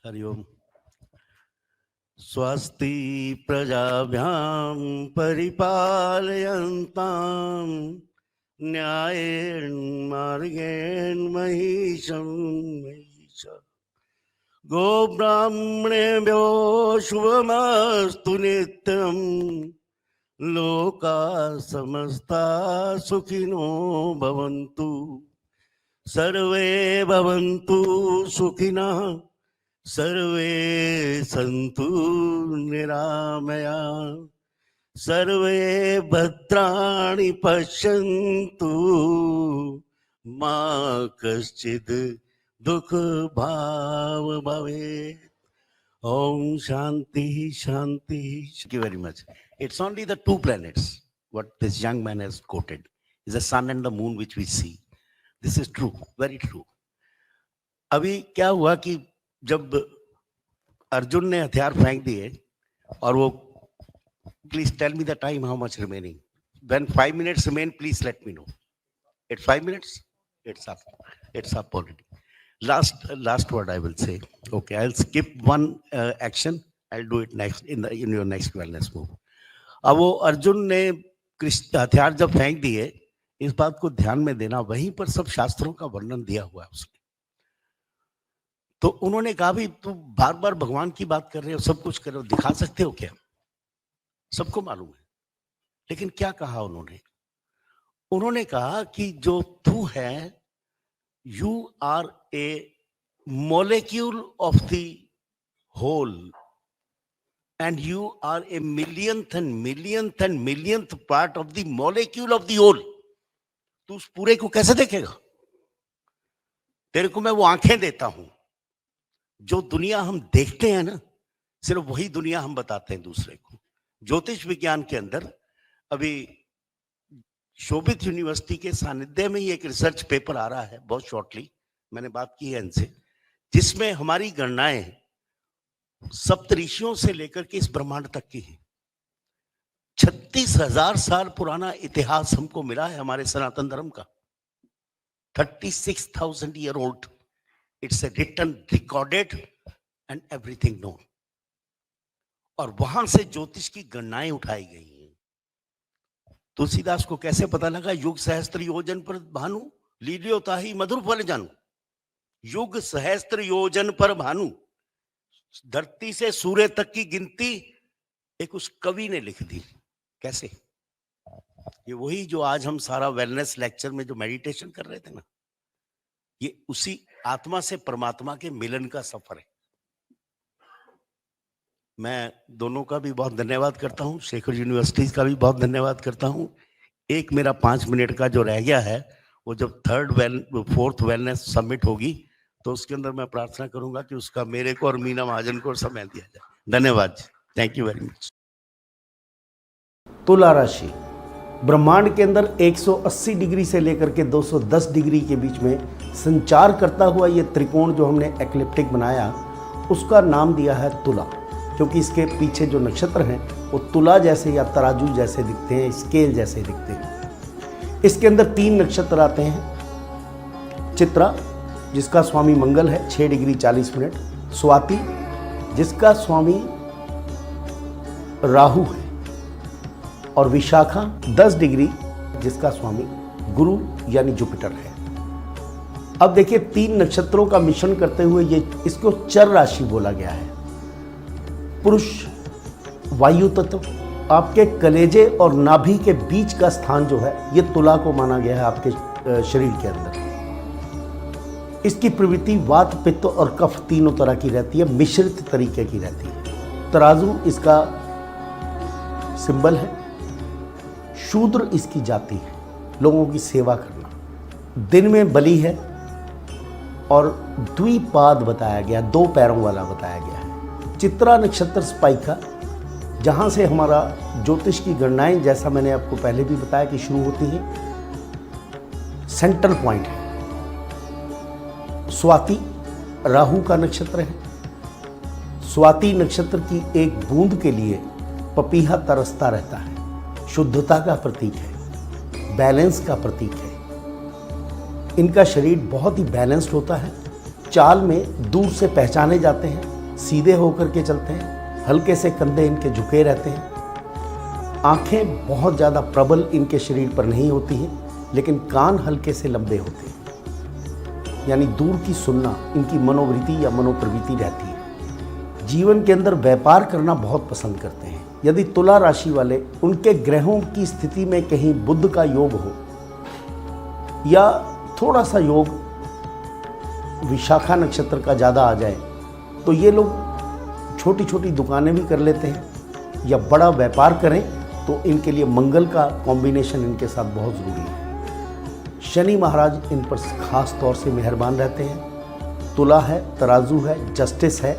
हरि ओम। स्वस्ति प्रजाभ्यां परिपालयन्तां न्यायेन मार्गेण महिषं महिषा गोब्राह्मणेभ्यो शुभमस्तु नित्यं लोकाः समस्ताः सुखिनो भवन्तु सर्वे भवन्तु सुखिनः सर्वे सन्तु निरामया सर्वे भद्राणि पश्यन्तु मा कश्चित् दुःख भाव भवेत्। Om Shanti Shanti. Thank you very much. It's only the two planets, what this young man has quoted, is the sun and the moon which we see. This is true, very true. अभी क्या हुआ कि जब अर्जुन ने हथियार फेंक दिए और वो, please tell me the time, how much remaining, when 5 minutes remain, please let me know. It's 5 minutes, it's up already. Last word I will say. Okay, I'll skip one action, I'll do it next in your next wellness move. अब वो अर्जुन ने कृष्ण हथियार जब फेंक दिए, इस बात को ध्यान में देना, वहीं पर सब शास्त्रों का वर्णन दिया हुआ है उसमें। तो उन्होंने कहा भी तू बार बार भगवान की बात कर रहे हो, सब कुछ कर रहे हो, दिखा सकते हो क्या? सबको मालूम है, लेकिन क्या कहा उन्होंने कहा कि जो तू है, you are a molecule of the whole and you are a millionth and millionth and millionth part of the molecule of the whole. तू उस पूरे को कैसे देखेगा? तेरे को मैं वो आंखें देता हूं, जो दुनिया हम देखते हैं ना, सिर्फ वही दुनिया हम बताते हैं दूसरे को। ज्योतिष विज्ञान के अंदर अभी शोभित यूनिवर्सिटी के सानिध्य में ही एक रिसर्च पेपर आ रहा है, बहुत शॉर्टली, मैंने बात की है इनसे, जिसमें हमारी गणनाएं सप्तऋषियों से लेकर के इस ब्रह्मांड तक की हैं। 36,000 साल पुराना इतिहास हमको मिला है हमारे सनातन धर्म का। 36,000 year old. It's a written, recorded and everything known. और वहां से ज्योतिष की गणनाएं उठाई गई हैं। तुलसीदास को कैसे पता लगा? युग सहस्त्र योजन पर भानु लील्योता ही मधुर फल जानू। युग सहस्त्र योजन पर भानु, धरती से सूर्य तक की गिनती एक उस कवि ने लिख दी। कैसे? ये वही जो आज हम सारा वेलनेस लेक्चर में जो मेडिटेशन कर रहे थे ना, ये उसी आत्मा से परमात्मा के मिलन का सफर है। मैं दोनों का भी बहुत धन्यवाद करता हूँ, शेखर यूनिवर्सिटीज का भी बहुत धन्यवाद करता हूँ। एक मेरा 5 मिनट का जो रह गया है, वो जब 4th वेलनेस समिट होगी तो उसके अंदर मैं प्रार्थना करूंगा कि उसका मेरे को और मीना महाजन को समय दिया जाए। धन्यवाद, थैंक यू वेरी मच। तुला राशि ब्रह्मांड के अंदर 180 डिग्री से लेकर के 210 डिग्री के बीच में संचार करता हुआ ये त्रिकोण जो हमने एक्लिप्टिक बनाया, उसका नाम दिया है तुला, क्योंकि इसके पीछे जो नक्षत्र हैं वो तुला जैसे या तराजू जैसे दिखते हैं, स्केल जैसे दिखते हैं। इसके अंदर 3 नक्षत्र आते हैं। चित्रा जिसका स्वामी मंगल है 6 डिग्री 40 मिनट, स्वाति जिसका स्वामी राहु है, और विशाखा 10 डिग्री जिसका स्वामी गुरु यानी जुपिटर है। अब देखिए 3 नक्षत्रों का मिश्रण करते हुए ये इसको चर राशि बोला गया है। पुरुष वायु तत्व, आपके कलेजे और नाभि के बीच का स्थान जो है ये तुला को माना गया है आपके शरीर के अंदर। इसकी प्रवृत्ति वात, पित्त और कफ तीनों तरह की रहती है, मिश्रित तरीके की रहती है। तराजू इसका सिंबल है। शूद्र इसकी जाति है, लोगों की सेवा करना। दिन में बलि है और द्विपाद बताया गया, 2 पैरों वाला बताया गया है। चित्रा नक्षत्र स्पाइका, जहाँ से हमारा ज्योतिष की गणनाएं, जैसा मैंने आपको पहले भी बताया कि शुरू होती हैं, सेंट्रल पॉइंट है। स्वाति राहु का नक्षत्र है। स्वाति नक्षत्र की एक बूंद के लिए पपीहा तरसता रहता है। शुद्धता का प्रतीक है, बैलेंस का प्रतीक है। इनका शरीर बहुत ही बैलेंस्ड होता है। चाल में दूर से पहचाने जाते हैं। सीधे होकर के चलते हैं, हल्के से कंधे इनके झुके रहते हैं, आंखें बहुत ज़्यादा प्रबल इनके शरीर पर नहीं होती हैं, लेकिन कान हल्के से लंबे होते हैं, यानी दूर की सुनना इनकी मनोवृत्ति या मनोप्रवृत्ति रहती है। जीवन के अंदर व्यापार करना बहुत पसंद करते हैं। यदि तुला राशि वाले उनके ग्रहों की स्थिति में कहीं बुध का योग हो या थोड़ा सा योग विशाखा नक्षत्र का ज़्यादा आ जाए, तो ये लोग छोटी छोटी दुकानें भी कर लेते हैं या बड़ा व्यापार करें, तो इनके लिए मंगल का कॉम्बिनेशन इनके साथ बहुत ज़रूरी है। शनि महाराज इन पर खास तौर से मेहरबान रहते हैं। तुला है, तराजू है, जस्टिस है।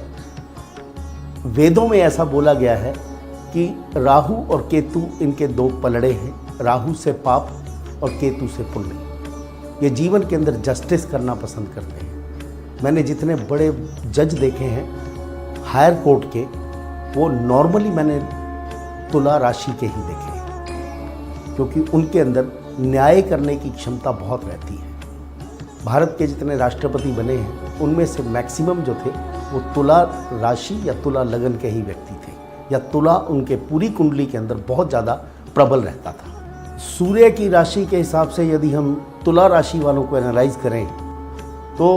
वेदों में ऐसा बोला गया है कि राहु और केतु इनके दो पलड़े हैं, राहु से पाप और केतु से पुण्य। ये जीवन के अंदर जस्टिस करना पसंद करते हैं। मैंने जितने बड़े जज देखे हैं हायर कोर्ट के, वो नॉर्मली मैंने तुला राशि के ही देखे हैं, क्योंकि उनके अंदर न्याय करने की क्षमता बहुत रहती है। भारत के जितने राष्ट्रपति बने हैं उनमें से मैक्सिमम जो थे वो तुला राशि या तुला लगन के ही व्यक्ति थे, या तुला उनके पूरी कुंडली के अंदर बहुत ज़्यादा प्रबल रहता था। सूर्य की राशि के हिसाब से यदि हम तुला राशि वालों को एनालाइज करें तो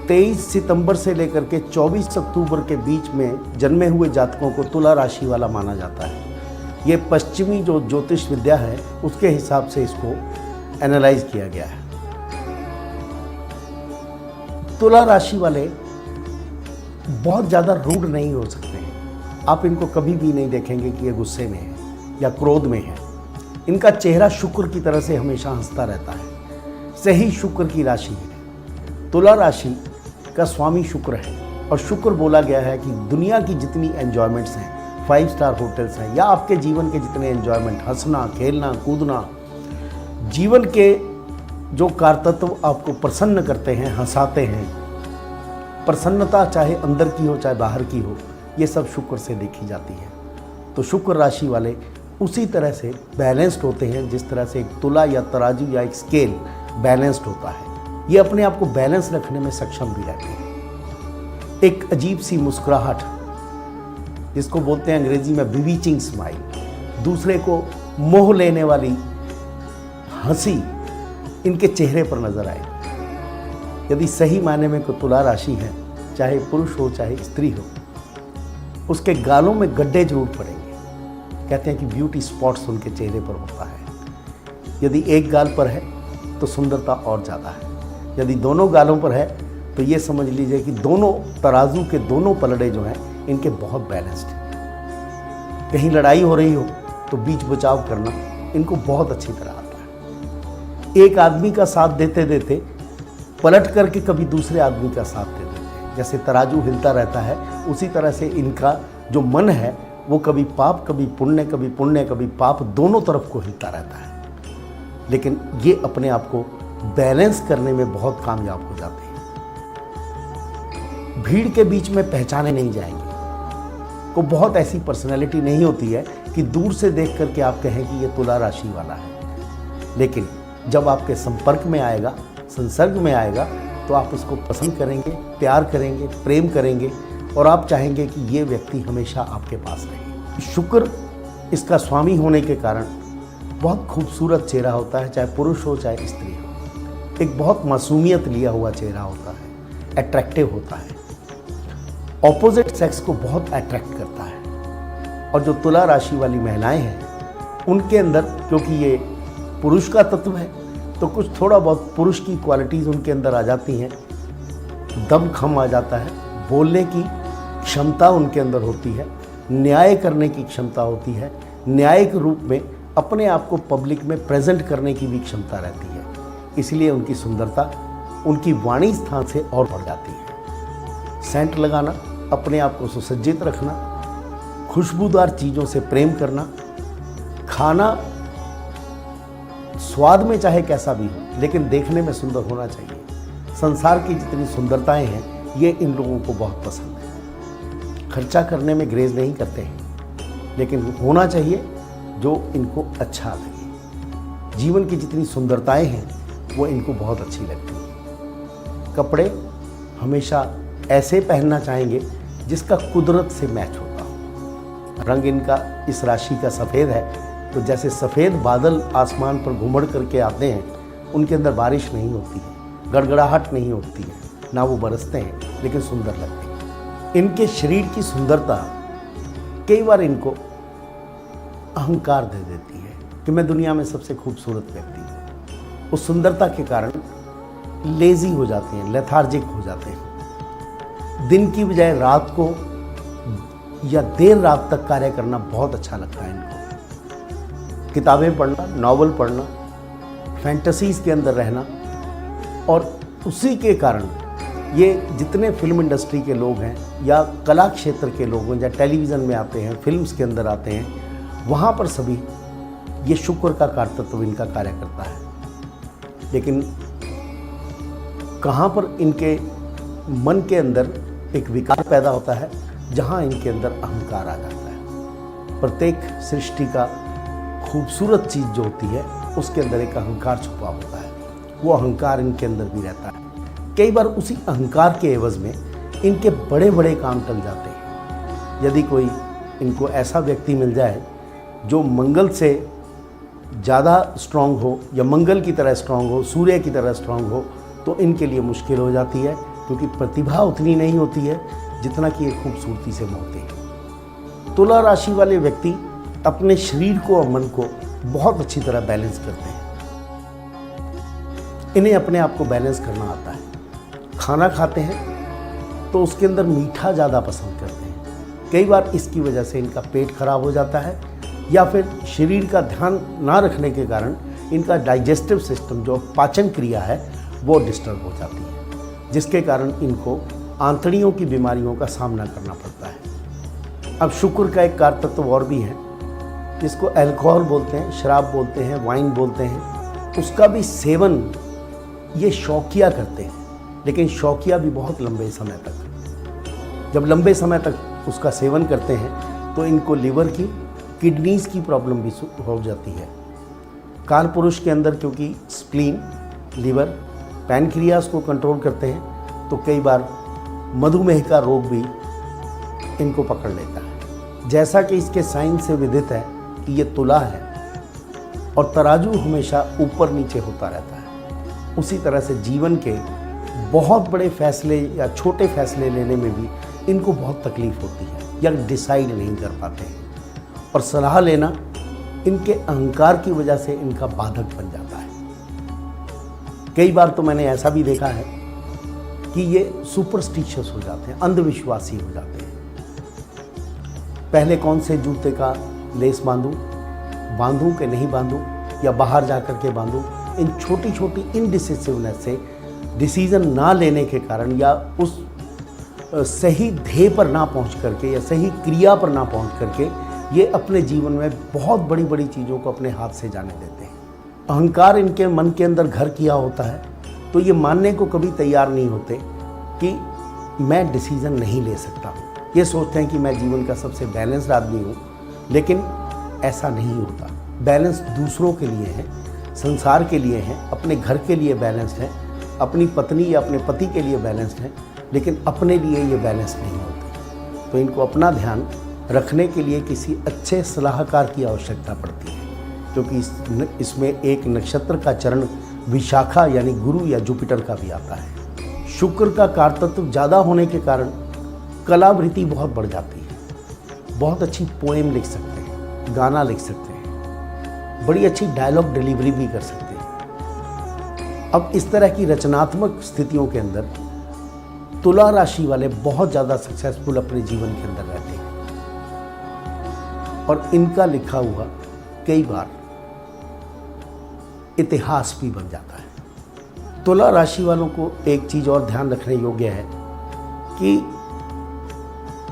23 सितंबर से लेकर के 24 अक्टूबर के बीच में जन्मे हुए जातकों को तुला राशि वाला माना जाता है। ये पश्चिमी जो ज्योतिष विद्या है उसके हिसाब से इसको एनालाइज किया गया है। तुला राशि वाले बहुत ज़्यादा रूड नहीं हो सकते हैं। आप इनको कभी भी नहीं देखेंगे कि ये गुस्से में है या क्रोध में है। इनका चेहरा शुक्र की तरह से हमेशा हंसता रहता है। सही शुक्र की राशि है। तुला राशि का स्वामी शुक्र है, और शुक्र बोला गया है कि दुनिया की जितनी एंजॉयमेंट्स हैं, 5 स्टार होटल्स हैं, या आपके जीवन के जितने एंजॉयमेंट, हंसना, खेलना, कूदना, जीवन के जो कारतत्व आपको प्रसन्न करते हैं, हंसाते हैं, प्रसन्नता चाहे अंदर की हो चाहे बाहर की हो, ये सब शुक्र से देखी जाती है। तो शुक्र राशि वाले उसी तरह से बैलेंस्ड होते हैं जिस तरह से एक तुला या तराजू या एक स्केल बैलेंस्ड होता है। ये अपने आप को बैलेंस रखने में सक्षम भी रहते हैं। एक अजीब सी मुस्कुराहट, जिसको बोलते हैं अंग्रेजी में बिवीचिंग स्माइल, दूसरे को मोह लेने वाली हंसी इनके चेहरे पर नजर आए। यदि सही मायने में कोई तुला राशि है, चाहे पुरुष हो चाहे स्त्री हो, उसके गालों में गड्ढे जरूर पड़ेंगे। कहते हैं कि ब्यूटी स्पॉट्स उनके चेहरे पर होता है। यदि एक गाल पर है तो सुंदरता और ज़्यादा है, यदि दोनों गालों पर है तो ये समझ लीजिए कि दोनों तराजू के दोनों पलड़े जो हैं इनके बहुत बैलेंस्ड हैं। कहीं लड़ाई हो रही हो तो बीच बचाव करना इनको बहुत अच्छी तरह आता है। एक आदमी का साथ देते देते पलट करके कभी दूसरे आदमी का साथ दे देते हैं। जैसे तराजू हिलता रहता है, उसी तरह से इनका जो मन है वो कभी पाप कभी पुण्य, कभी पुण्य कभी पाप, दोनों तरफ को हिलता रहता है। लेकिन ये अपने आप को बैलेंस करने में बहुत कामयाब हो जाते हैं। भीड़ के बीच में पहचाने नहीं जाएंगे। को बहुत ऐसी पर्सनैलिटी नहीं होती है कि दूर से देख करके आप कहें कि ये तुला राशि वाला है, लेकिन जब आपके संपर्क में आएगा, संसर्ग में आएगा, तो आप उसको पसंद करेंगे, प्यार करेंगे, प्रेम करेंगे, और आप चाहेंगे कि ये व्यक्ति हमेशा आपके पास रहे। शुक्र इसका स्वामी होने के कारण बहुत खूबसूरत चेहरा होता है, चाहे पुरुष हो चाहे स्त्री हो। एक बहुत मासूमियत लिया हुआ चेहरा होता है, अट्रैक्टिव होता है, ऑपोजिट सेक्स को बहुत अट्रैक्ट करता है। और जो तुला राशि वाली महिलाएं हैं उनके अंदर, क्योंकि ये पुरुष का तत्व है, तो कुछ थोड़ा बहुत पुरुष की क्वालिटीज़ उनके अंदर आ जाती हैं। दमखम आ जाता है, बोलने की क्षमता उनके अंदर होती है, न्याय करने की क्षमता होती है, न्यायिक रूप में अपने आप को पब्लिक में प्रेजेंट करने की भी क्षमता रहती है। इसलिए उनकी सुंदरता उनकी वाणी स्थान से और बढ़ जाती है। सेंट लगाना, अपने आप को सुसज्जित रखना, खुशबूदार चीज़ों से प्रेम करना, खाना स्वाद में चाहे कैसा भी हो लेकिन देखने में सुंदर होना चाहिए। संसार की जितनी सुंदरताएं हैं ये इन लोगों को बहुत पसंद है। खर्चा करने में ग्रेज नहीं करते हैं, लेकिन होना चाहिए जो इनको अच्छा लगे। जीवन की जितनी सुंदरताएं हैं वो इनको बहुत अच्छी लगती हैं। कपड़े हमेशा ऐसे पहनना चाहेंगे जिसका कुदरत से मैच होता हो। रंग इनका इस राशि का सफ़ेद है, तो जैसे सफ़ेद बादल आसमान पर घुमड़ करके आते हैं, उनके अंदर बारिश नहीं होती है, गड़गड़ाहट नहीं होती है, ना वो बरसते हैं, लेकिन सुंदर लगते हैं। इनके शरीर की सुंदरता कई बार इनको अहंकार दे देती है कि मैं दुनिया में सबसे खूबसूरत व्यक्ति हूँ। उस सुंदरता के कारण लेजी हो जाते हैं, लेथार्जिक हो जाते हैं। दिन की बजाय रात को या देर रात तक कार्य करना बहुत अच्छा लगता है इनको। किताबें पढ़ना, नॉवल पढ़ना, फैंटेसीज़ के अंदर रहना, और उसी के कारण ये जितने फिल्म इंडस्ट्री के लोग हैं या कला क्षेत्र के लोग हैं, या टेलीविज़न में आते हैं, फिल्म्स के अंदर आते हैं, वहाँ पर सभी ये शुक्र का कारतत्व इनका कार्य करता है। लेकिन कहाँ पर इनके मन के अंदर एक विकार पैदा होता है, जहाँ इनके अंदर अहंकार आ जाता है। प्रत्येक सृष्टि का खूबसूरत चीज़ जो होती है उसके अंदर एक अहंकार छुपा होता है, वो अहंकार इनके अंदर भी रहता है। कई बार उसी अहंकार के एवज में इनके बड़े बड़े काम टल जाते हैं। यदि कोई इनको ऐसा व्यक्ति मिल जाए जो मंगल से ज़्यादा स्ट्रांग हो या मंगल की तरह स्ट्रांग हो, सूर्य की तरह स्ट्रांग हो, तो इनके लिए मुश्किल हो जाती है, क्योंकि प्रतिभा उतनी नहीं होती है जितना कि ये खूबसूरती से मोहते हैं। तुला राशि वाले व्यक्ति अपने शरीर को और मन को बहुत अच्छी तरह बैलेंस करते हैं। इन्हें अपने आप को बैलेंस करना आता है। खाना खाते हैं तो उसके अंदर मीठा ज़्यादा पसंद करते हैं। कई बार इसकी वजह से इनका पेट खराब हो जाता है, या फिर शरीर का ध्यान ना रखने के कारण इनका डाइजेस्टिव सिस्टम, जो पाचन क्रिया है, वो डिस्टर्ब हो जाती है, जिसके कारण इनको आंतड़ियों की बीमारियों का सामना करना पड़ता है। अब शुक्र का एक कारतत्व और भी है, जिसको अल्कोहल बोलते हैं, शराब बोलते हैं, वाइन बोलते हैं। उसका भी सेवन ये शौकिया करते हैं, लेकिन शौकिया भी बहुत लंबे समय तक। जब लंबे समय तक उसका सेवन करते हैं तो इनको लिवर की, किडनीज़ की प्रॉब्लम भी हो जाती है। काल पुरुष के अंदर क्योंकि स्प्लीन, लिवर, पैनक्रियास को कंट्रोल करते हैं, तो कई बार मधुमेह का रोग भी इनको पकड़ लेता है। जैसा कि इसके साइन से विदित है कि ये तुला है और तराजू हमेशा ऊपर नीचे होता रहता है, उसी तरह से जीवन के बहुत बड़े फैसले या छोटे फैसले लेने में भी इनको बहुत तकलीफ होती है, या डिसाइड नहीं कर पाते हैं, और सलाह लेना इनके अहंकार की वजह से इनका बाधक बन जाता है। कई बार तो मैंने ऐसा भी देखा है कि ये सुपरस्टिशियस हो जाते हैं, अंधविश्वासी हो जाते हैं। पहले कौन से जूते का लेस बांधूं कि नहीं बांधूं, या बाहर जा कर के बांधूं, इन छोटी छोटी इनडिसिसिवनेस से, डिसीज़न ना लेने के कारण, या उस सही ध्येय पर ना पहुंच करके या सही क्रिया पर ना पहुंच करके, ये अपने जीवन में बहुत बड़ी बड़ी चीज़ों को अपने हाथ से जाने देते हैं। अहंकार इनके मन के अंदर घर किया होता है, तो ये मानने को कभी तैयार नहीं होते कि मैं डिसीज़न नहीं ले सकता हूँ। ये सोचते हैं कि मैं जीवन का सबसे बैलेंस्ड आदमी हूँ, लेकिन ऐसा नहीं होता। बैलेंस दूसरों के लिए है, संसार के लिए है, अपने घर के लिए बैलेंस्ड है, अपनी पत्नी या अपने पति के लिए बैलेंस्ड है, लेकिन अपने लिए ये बैलेंस नहीं होते। तो इनको अपना ध्यान रखने के लिए किसी अच्छे सलाहकार की आवश्यकता पड़ती है, क्योंकि इसमें एक नक्षत्र का चरण विशाखा यानी गुरु या जुपिटर का भी आता है। शुक्र का कारतत्व ज़्यादा होने के कारण कलावृत्ति बहुत बढ़ जाती है। बहुत अच्छी पोएम लिख सकते हैं, गाना लिख सकते हैं, बड़ी अच्छी डायलॉग डिलीवरी भी कर सकते हैं। अब इस तरह की रचनात्मक स्थितियों के अंदर तुला राशि वाले बहुत ज़्यादा सक्सेसफुल अपने जीवन के अंदर रहते हैं, और इनका लिखा हुआ कई बार इतिहास भी बन जाता है। तुला राशि वालों को एक चीज़ और ध्यान रखने योग्य है कि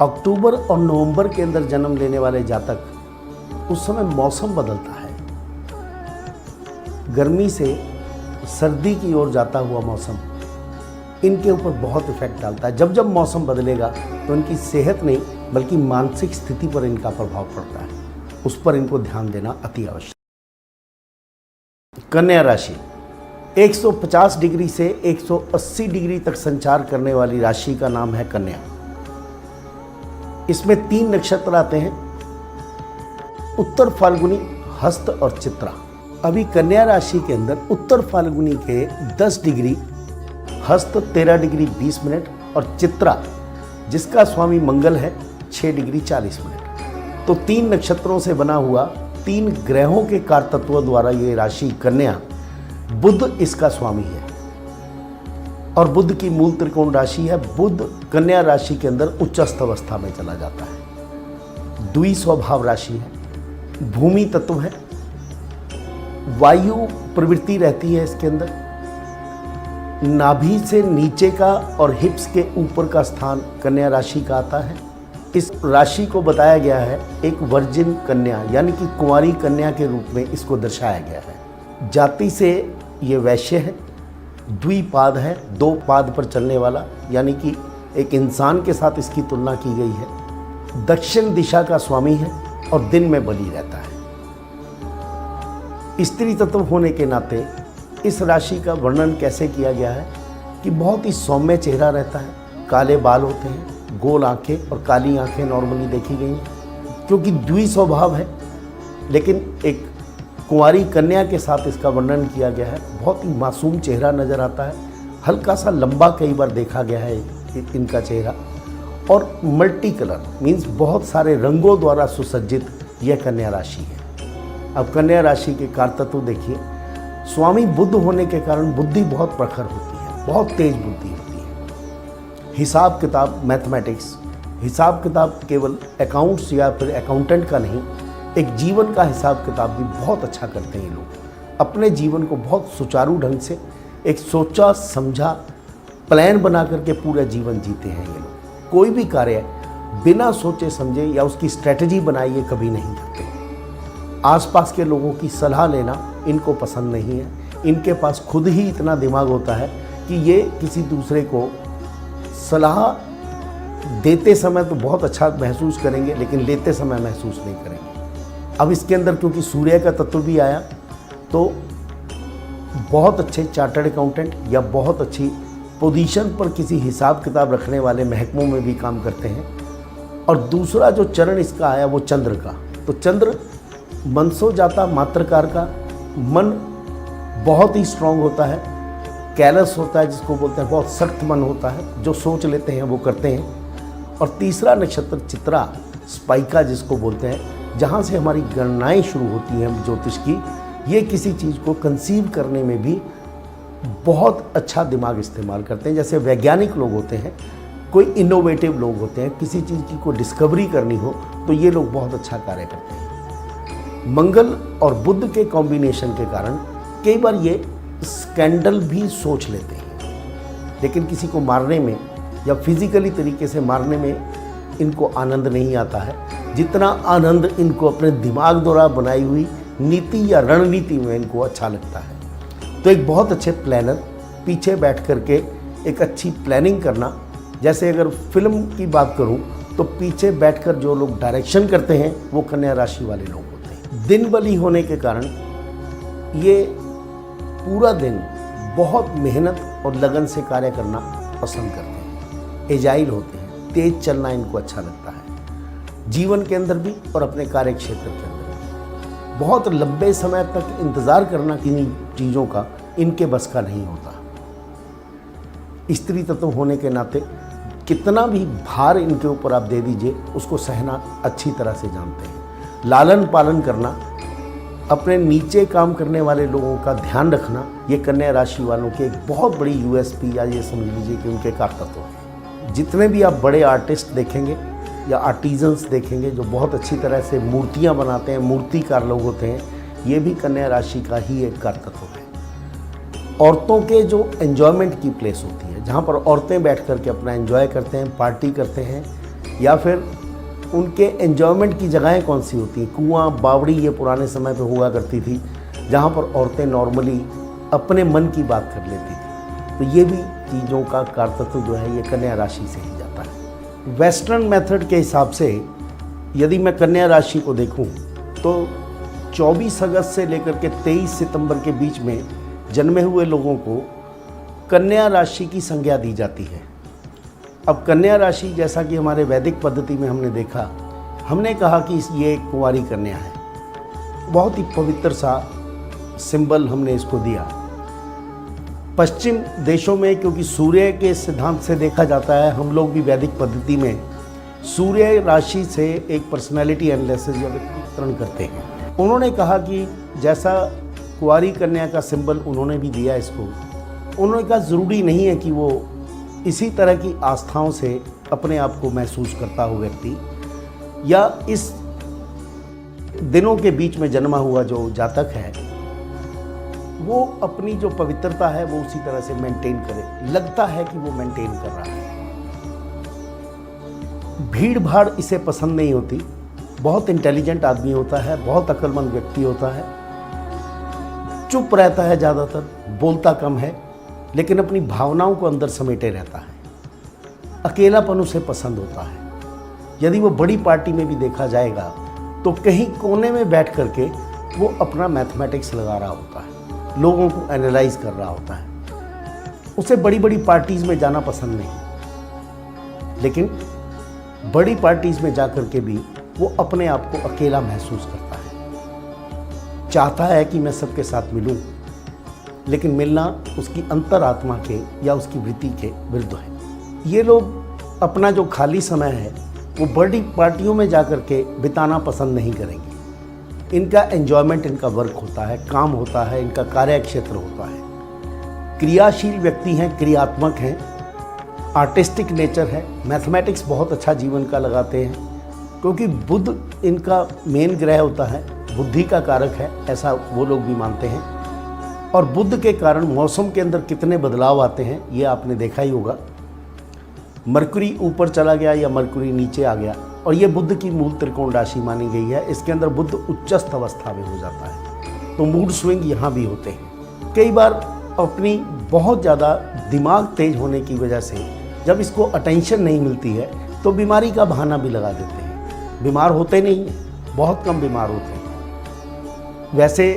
अक्टूबर और नवंबर के अंदर जन्म लेने वाले जातक, उस समय मौसम बदलता है, गर्मी से सर्दी की ओर जाता हुआ मौसम इनके ऊपर बहुत इफेक्ट डालता है। जब जब मौसम बदलेगा तो इनकी सेहत नहीं बल्कि मानसिक स्थिति पर इनका प्रभाव पड़ता है, उस पर इनको ध्यान देना अति आवश्यक। कन्या राशि, 150 डिग्री से 180 डिग्री तक संचार करने वाली राशि का नाम है कन्या। इसमें 3 नक्षत्र आते हैं, उत्तर फाल्गुनी, हस्त और चित्रा। अभी कन्या राशि के अंदर उत्तर फाल्गुनी के 10 डिग्री, हस्त 13 डिग्री 20 मिनट और चित्रा जिसका स्वामी मंगल है 6 डिग्री 40 मिनट। तो 3 नक्षत्रों से बना हुआ 3 ग्रहों के कारतत्व द्वारा ये राशि कन्या, बुध इसका स्वामी है और बुध की मूल त्रिकोण राशि है। बुध कन्या राशि के अंदर उच्चस्थ अवस्था में चला जाता है। द्वि स्वभाव राशि है, भूमि तत्व है, वायु प्रवृत्ति रहती है इसके अंदर। नाभि से नीचे का और हिप्स के ऊपर का स्थान कन्या राशि का आता है। इस राशि को बताया गया है एक वर्जिन कन्या यानी कि कुंवारी कन्या के रूप में इसको दर्शाया गया है। जाति से ये वैश्य है, द्विपाद है, 2 पाद पर चलने वाला, यानी कि एक इंसान के साथ इसकी तुलना की गई है। दक्षिण दिशा का स्वामी है और दिन में बली रहता है। स्त्री तत्व होने के नाते इस राशि का वर्णन कैसे किया गया है कि बहुत ही सौम्य चेहरा रहता है, काले बाल होते हैं, गोल आंखें और काली आंखें नॉर्मली देखी गई हैं। क्योंकि द्वि स्वभाव है लेकिन एक कुंवारी कन्या के साथ इसका वर्णन किया गया है। बहुत ही मासूम चेहरा नज़र आता है, हल्का सा लंबा कई बार देखा गया है इनका चेहरा, और मल्टी कलर मीन्स बहुत सारे रंगों द्वारा सुसज्जित यह कन्या राशि है। अब कन्या राशि के कारतत्व देखिए, स्वामी बुध होने के कारण बुद्धि बहुत प्रखर होती है, बहुत तेज बुद्धि होती है। हिसाब किताब, मैथमेटिक्स, हिसाब किताब केवल अकाउंट्स या फिर अकाउंटेंट का नहीं, एक जीवन का हिसाब किताब भी बहुत अच्छा करते हैं ये लोग। अपने जीवन को बहुत सुचारू ढंग से एक सोचा समझा प्लान बना करके पूरा जीवन जीते हैं ये लोग। कोई भी कार्य बिना सोचे समझे या उसकी स्ट्रेटजी बनाए ये कभी नहीं करते। आसपास के लोगों की सलाह लेना इनको पसंद नहीं है। इनके पास खुद ही इतना दिमाग होता है कि ये किसी दूसरे को सलाह देते समय तो बहुत अच्छा महसूस करेंगे लेकिन लेते समय महसूस नहीं करेंगे। अब इसके अंदर क्योंकि सूर्य का तत्व भी आया तो बहुत अच्छे चार्टर्ड अकाउंटेंट या बहुत अच्छी पोजीशन पर किसी हिसाब किताब रखने वाले महकमों में भी काम करते हैं। और दूसरा जो चरण इसका आया वो चंद्र का, तो चंद्र मनसो जाता मात्रकार का, मन बहुत ही स्ट्रांग होता है, कैलस होता है जिसको बोलते हैं, बहुत सख्त मन होता है, जो सोच लेते हैं वो करते हैं। और तीसरा नक्षत्र चित्रा, स्पाइका जिसको बोलते हैं, जहाँ से हमारी गणनाएं शुरू होती हैं ज्योतिष की, ये किसी चीज़ को कंसीव करने में भी बहुत अच्छा दिमाग इस्तेमाल करते हैं। जैसे वैज्ञानिक लोग होते हैं, कोई इनोवेटिव लोग होते हैं, किसी चीज़ की कोई डिस्कवरी करनी हो तो ये लोग बहुत अच्छा कार्य करते हैं। मंगल और बुध के कॉम्बिनेशन के कारण कई बार ये स्कैंडल भी सोच लेते हैं, लेकिन किसी को मारने में या फिजिकली तरीके से मारने में इनको आनंद नहीं आता है जितना आनंद इनको अपने दिमाग द्वारा बनाई हुई नीति या रणनीति में इनको अच्छा लगता है। तो एक बहुत अच्छे प्लानर, पीछे बैठ करके एक अच्छी प्लानिंग करना। जैसे अगर फिल्म की बात करूं तो पीछे बैठकर जो लोग डायरेक्शन करते हैं वो कन्या राशि वाले लोग होते हैं। दिन बली होने के कारण ये पूरा दिन बहुत मेहनत और लगन से कार्य करना पसंद करते हैं, एजाइल होते हैं, तेज चलना इनको अच्छा लगता है, जीवन के अंदर भी और अपने कार्य क्षेत्र के अंदर भी। बहुत लंबे समय तक इंतज़ार करना किन्हीं चीज़ों का इनके बस का नहीं होता। स्त्री तत्व होने के नाते कितना भी भार इनके ऊपर आप दे दीजिए उसको सहना अच्छी तरह से जानते हैं। लालन पालन करना, अपने नीचे काम करने वाले लोगों का ध्यान रखना, ये कन्या राशि वालों की एक बहुत बड़ी यूएसपी या ये समझ लीजिए कि उनके कारतत्व हैं। जितने भी आप बड़े आर्टिस्ट देखेंगे या आर्टिजन्स देखेंगे जो बहुत अच्छी तरह से मूर्तियां बनाते हैं, मूर्तिकार लोग होते हैं, ये भी कन्या राशि का ही एक कारतत्व है। औरतों के जो एन्जॉयमेंट की प्लेस होती है, जहाँ पर औरतें बैठ कर के अपना एंजॉय करते हैं, पार्टी करते हैं, या फिर उनके एन्जॉयमेंट की जगहें कौन सी होती हैं, कुआं, बावड़ी ये पुराने समय पे हुआ करती थी, जहाँ पर औरतें नॉर्मली अपने मन की बात कर लेती थी। तो ये भी चीज़ों का कारतत्व जो है ये कन्या राशि से ही जाता है। वेस्टर्न मेथड के हिसाब से यदि मैं कन्या राशि को देखूं तो 24 अगस्त से लेकर के 23 सितंबर के बीच में जन्मे हुए लोगों को कन्या राशि की संज्ञा दी जाती है। अब कन्या राशि, जैसा कि हमारे वैदिक पद्धति में हमने देखा, हमने कहा कि ये एक कुंवारी कन्या है। बहुत ही पवित्र सा सिंबल हमने इसको दिया। पश्चिम देशों में क्योंकि सूर्य के सिद्धांत से देखा जाता है, हम लोग भी वैदिक पद्धति में सूर्य राशि से एक पर्सनैलिटी एनालिसिस या व्यक्तिकरण करते हैं। उन्होंने कहा कि जैसा कुंवारी कन्या का सिंबल उन्होंने भी दिया इसको, उन्होंने कहा ज़रूरी नहीं है कि वो इसी तरह की आस्थाओं से अपने आप को महसूस करता हो व्यक्ति, या इस दिनों के बीच में जन्मा हुआ जो जातक है वो अपनी जो पवित्रता है वो उसी तरह से मेंटेन करे। लगता है कि वो मेंटेन कर रहा है। भीड़ भाड़ इसे पसंद नहीं होती। बहुत इंटेलिजेंट आदमी होता है, बहुत अक्लमंद व्यक्ति होता है, चुप रहता है, ज़्यादातर बोलता कम है, लेकिन अपनी भावनाओं को अंदर समेटे रहता है। अकेलापन उसे पसंद होता है। यदि वो बड़ी पार्टी में भी देखा जाएगा तो कहीं कोने में बैठ करके वो अपना मैथमेटिक्स लगा रहा होता है, लोगों को एनालाइज कर रहा होता है। उसे बड़ी बड़ी पार्टीज़ में जाना पसंद नहीं, लेकिन बड़ी पार्टीज़ में जाकर के भी वो अपने आप को अकेला महसूस करता है। चाहता है कि मैं सबके साथ मिलूं, लेकिन मिलना उसकी अंतरात्मा के या उसकी वृत्ति के विरुद्ध है। ये लोग अपना जो खाली समय है वो बड़ी पार्टियों में जाकर के बिताना पसंद नहीं करेंगे। इनका एन्जॉयमेंट, इनका वर्क होता है, काम होता है, इनका कार्य क्षेत्र होता है। क्रियाशील व्यक्ति हैं, क्रियात्मक हैं, आर्टिस्टिक नेचर है। मैथमेटिक्स बहुत अच्छा जीवन का लगाते हैं, क्योंकि बुध इनका मेन ग्रह होता है, बुद्धि का कारक है, ऐसा वो लोग भी मानते हैं। और बुध के कारण मौसम के अंदर कितने बदलाव आते हैं ये आपने देखा ही होगा। मरकुरी ऊपर चला गया या मरकुरी नीचे आ गया, और ये बुध की मूल त्रिकोण राशि मानी गई है। इसके अंदर बुध उच्चस्थ अवस्था में हो जाता है, तो मूड स्विंग यहाँ भी होते हैं। कई बार अपनी बहुत ज़्यादा दिमाग तेज होने की वजह से जब इसको अटेंशन नहीं मिलती है तो बीमारी का बहाना भी लगा देते हैं। बीमार होते नहीं हैं, बहुत कम बीमार होते हैं। वैसे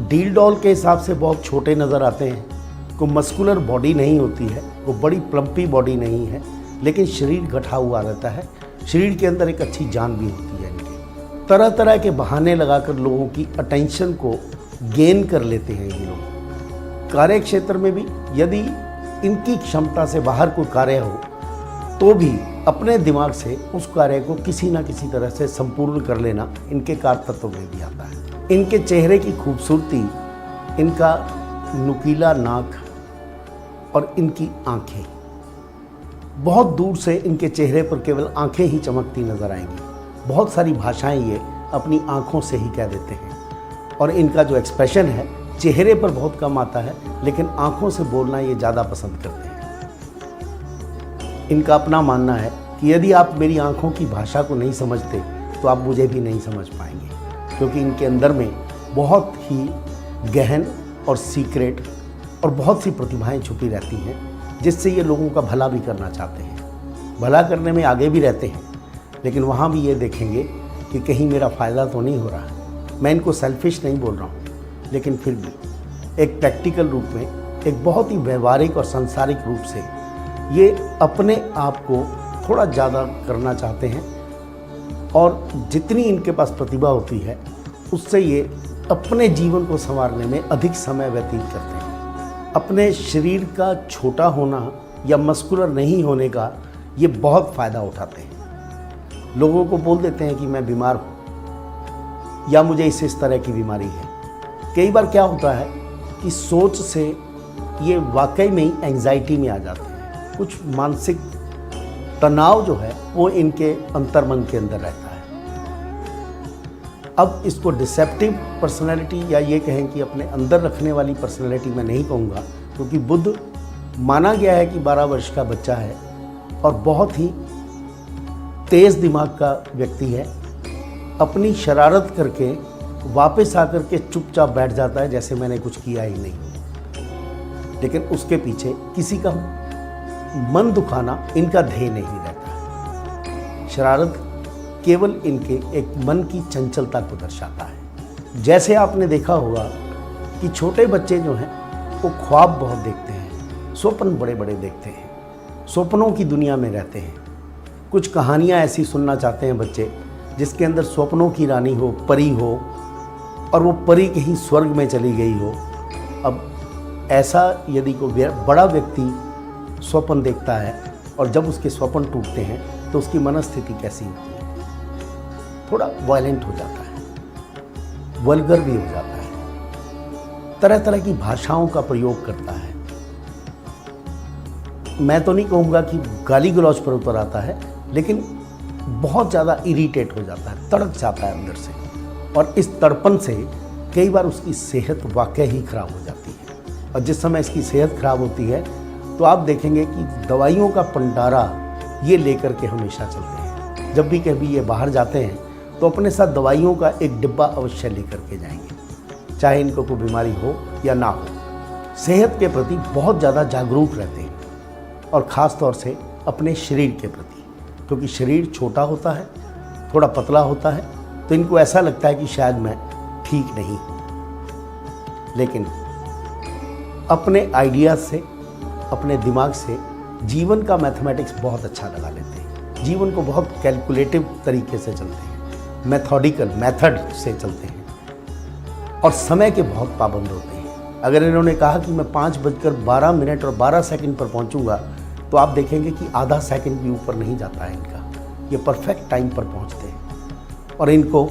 डील डॉल के हिसाब से बहुत छोटे नज़र आते हैं, को मस्कुलर बॉडी नहीं होती है, वो बड़ी प्लम्पी बॉडी नहीं है, लेकिन शरीर गठा हुआ रहता है। शरीर के अंदर एक अच्छी जान भी होती है इनके। तरह तरह के बहाने लगाकर लोगों की अटेंशन को गेन कर लेते हैं ये लोग। कार्य क्षेत्र में भी यदि इनकी क्षमता से बाहर कोई कार्य हो तो भी अपने दिमाग से उस कार्य को किसी ना किसी तरह से संपूर्ण कर लेना इनके कारतत्व में भी आता है। इनके चेहरे की खूबसूरती, इनका नुकीला नाक और इनकी आँखें, बहुत दूर से इनके चेहरे पर केवल आंखें ही चमकती नज़र आएंगी। बहुत सारी भाषाएं ये अपनी आंखों से ही कह देते हैं। और इनका जो एक्सप्रेशन है चेहरे पर बहुत कम आता है, लेकिन आंखों से बोलना ये ज़्यादा पसंद करते हैं। इनका अपना मानना है कि यदि आप मेरी आंखों की भाषा को नहीं समझते तो आप मुझे भी नहीं समझ पाएंगे, क्योंकि इनके अंदर में बहुत ही गहन और सीक्रेट और बहुत सी प्रतिभाएं छुपी रहती हैं, जिससे ये लोगों का भला भी करना चाहते हैं। भला करने में आगे भी रहते हैं, लेकिन वहाँ भी ये देखेंगे कि कहीं मेरा फ़ायदा तो नहीं हो रहा है। मैं इनको सेल्फिश नहीं बोल रहा हूँ, लेकिन फिर भी एक प्रैक्टिकल रूप में, एक बहुत ही व्यवहारिक और सांसारिक रूप से ये अपने आप को थोड़ा ज़्यादा करना चाहते हैं। और जितनी इनके पास प्रतिभा होती है उससे ये अपने जीवन को संवारने में अधिक समय व्यतीत करते हैं। अपने शरीर का छोटा होना या मस्कुलर नहीं होने का ये बहुत फ़ायदा उठाते हैं। लोगों को बोल देते हैं कि मैं बीमार हूँ या मुझे इस तरह की बीमारी है। कई बार क्या होता है कि सोच से ये वाकई में ही एंग्जाइटी में आ जाते हैं। कुछ मानसिक तनाव जो है वो इनके अंतर्मन के अंदर रहता है। अब इसको डिसेप्टिव पर्सनैलिटी या ये कहें कि अपने अंदर रखने वाली पर्सनैलिटी मैं नहीं कहूँगा, क्योंकि बुध माना गया है कि 12 वर्ष का बच्चा है और बहुत ही तेज़ दिमाग का व्यक्ति है। अपनी शरारत करके वापस आकर के चुपचाप बैठ जाता है जैसे मैंने कुछ किया ही नहीं, लेकिन उसके पीछे किसी का मन दुखाना इनका ध्येय नहीं रहता है। शरारत केवल इनके एक मन की चंचलता को दर्शाता है। जैसे आपने देखा होगा कि छोटे बच्चे जो हैं वो ख्वाब बहुत देखते हैं, स्वप्न बड़े बड़े देखते हैं, स्वप्नों की दुनिया में रहते हैं। कुछ कहानियाँ ऐसी सुनना चाहते हैं बच्चे जिसके अंदर स्वप्नों की रानी हो, परी हो, और वो परी कहीं स्वर्ग में चली गई हो। अब ऐसा यदि कोई बड़ा व्यक्ति स्वप्न देखता है और जब उसके स्वप्न टूटते हैं तो उसकी मनस्थिति कैसी होती है? थोड़ा वायलेंट हो जाता है, वल्गर भी हो जाता है, तरह तरह की भाषाओं का प्रयोग करता है। मैं तो नहीं कहूँगा कि गाली गलौज पर उतर आता है, लेकिन बहुत ज़्यादा इरिटेट हो जाता है, तड़प जाता है अंदर से, और इस तड़पन से कई बार उसकी सेहत वाकई ही खराब हो जाती है। और जिस समय इसकी सेहत खराब होती है तो आप देखेंगे कि दवाइयों का पंडारा ये लेकर के हमेशा चलते हैं। जब भी कभी ये बाहर जाते हैं तो अपने साथ दवाइयों का एक डिब्बा अवश्य लेकर के जाएंगे, चाहे इनको कोई बीमारी हो या ना हो। सेहत के प्रति बहुत ज़्यादा जागरूक रहते हैं, और ख़ास तौर से अपने शरीर के प्रति, क्योंकि शरीर छोटा होता है, थोड़ा पतला होता है, तो इनको ऐसा लगता है कि शायद मैं ठीक नहीं हूँ। लेकिन अपने आइडियाज़ से, अपने दिमाग से जीवन का मैथमेटिक्स बहुत अच्छा लगा लेते हैं, जीवन को बहुत कैलकुलेटिव तरीके से चलते हैं, मेथोडिकल मेथड से चलते हैं, और समय के बहुत पाबंद होते हैं। अगर इन्होंने कहा कि मैं 5:12 और 12 सेकंड पर पहुंचूंगा, तो आप देखेंगे कि आधा सेकंड भी ऊपर नहीं जाता है इनका, ये परफेक्ट टाइम पर पहुंचते हैं। और इनको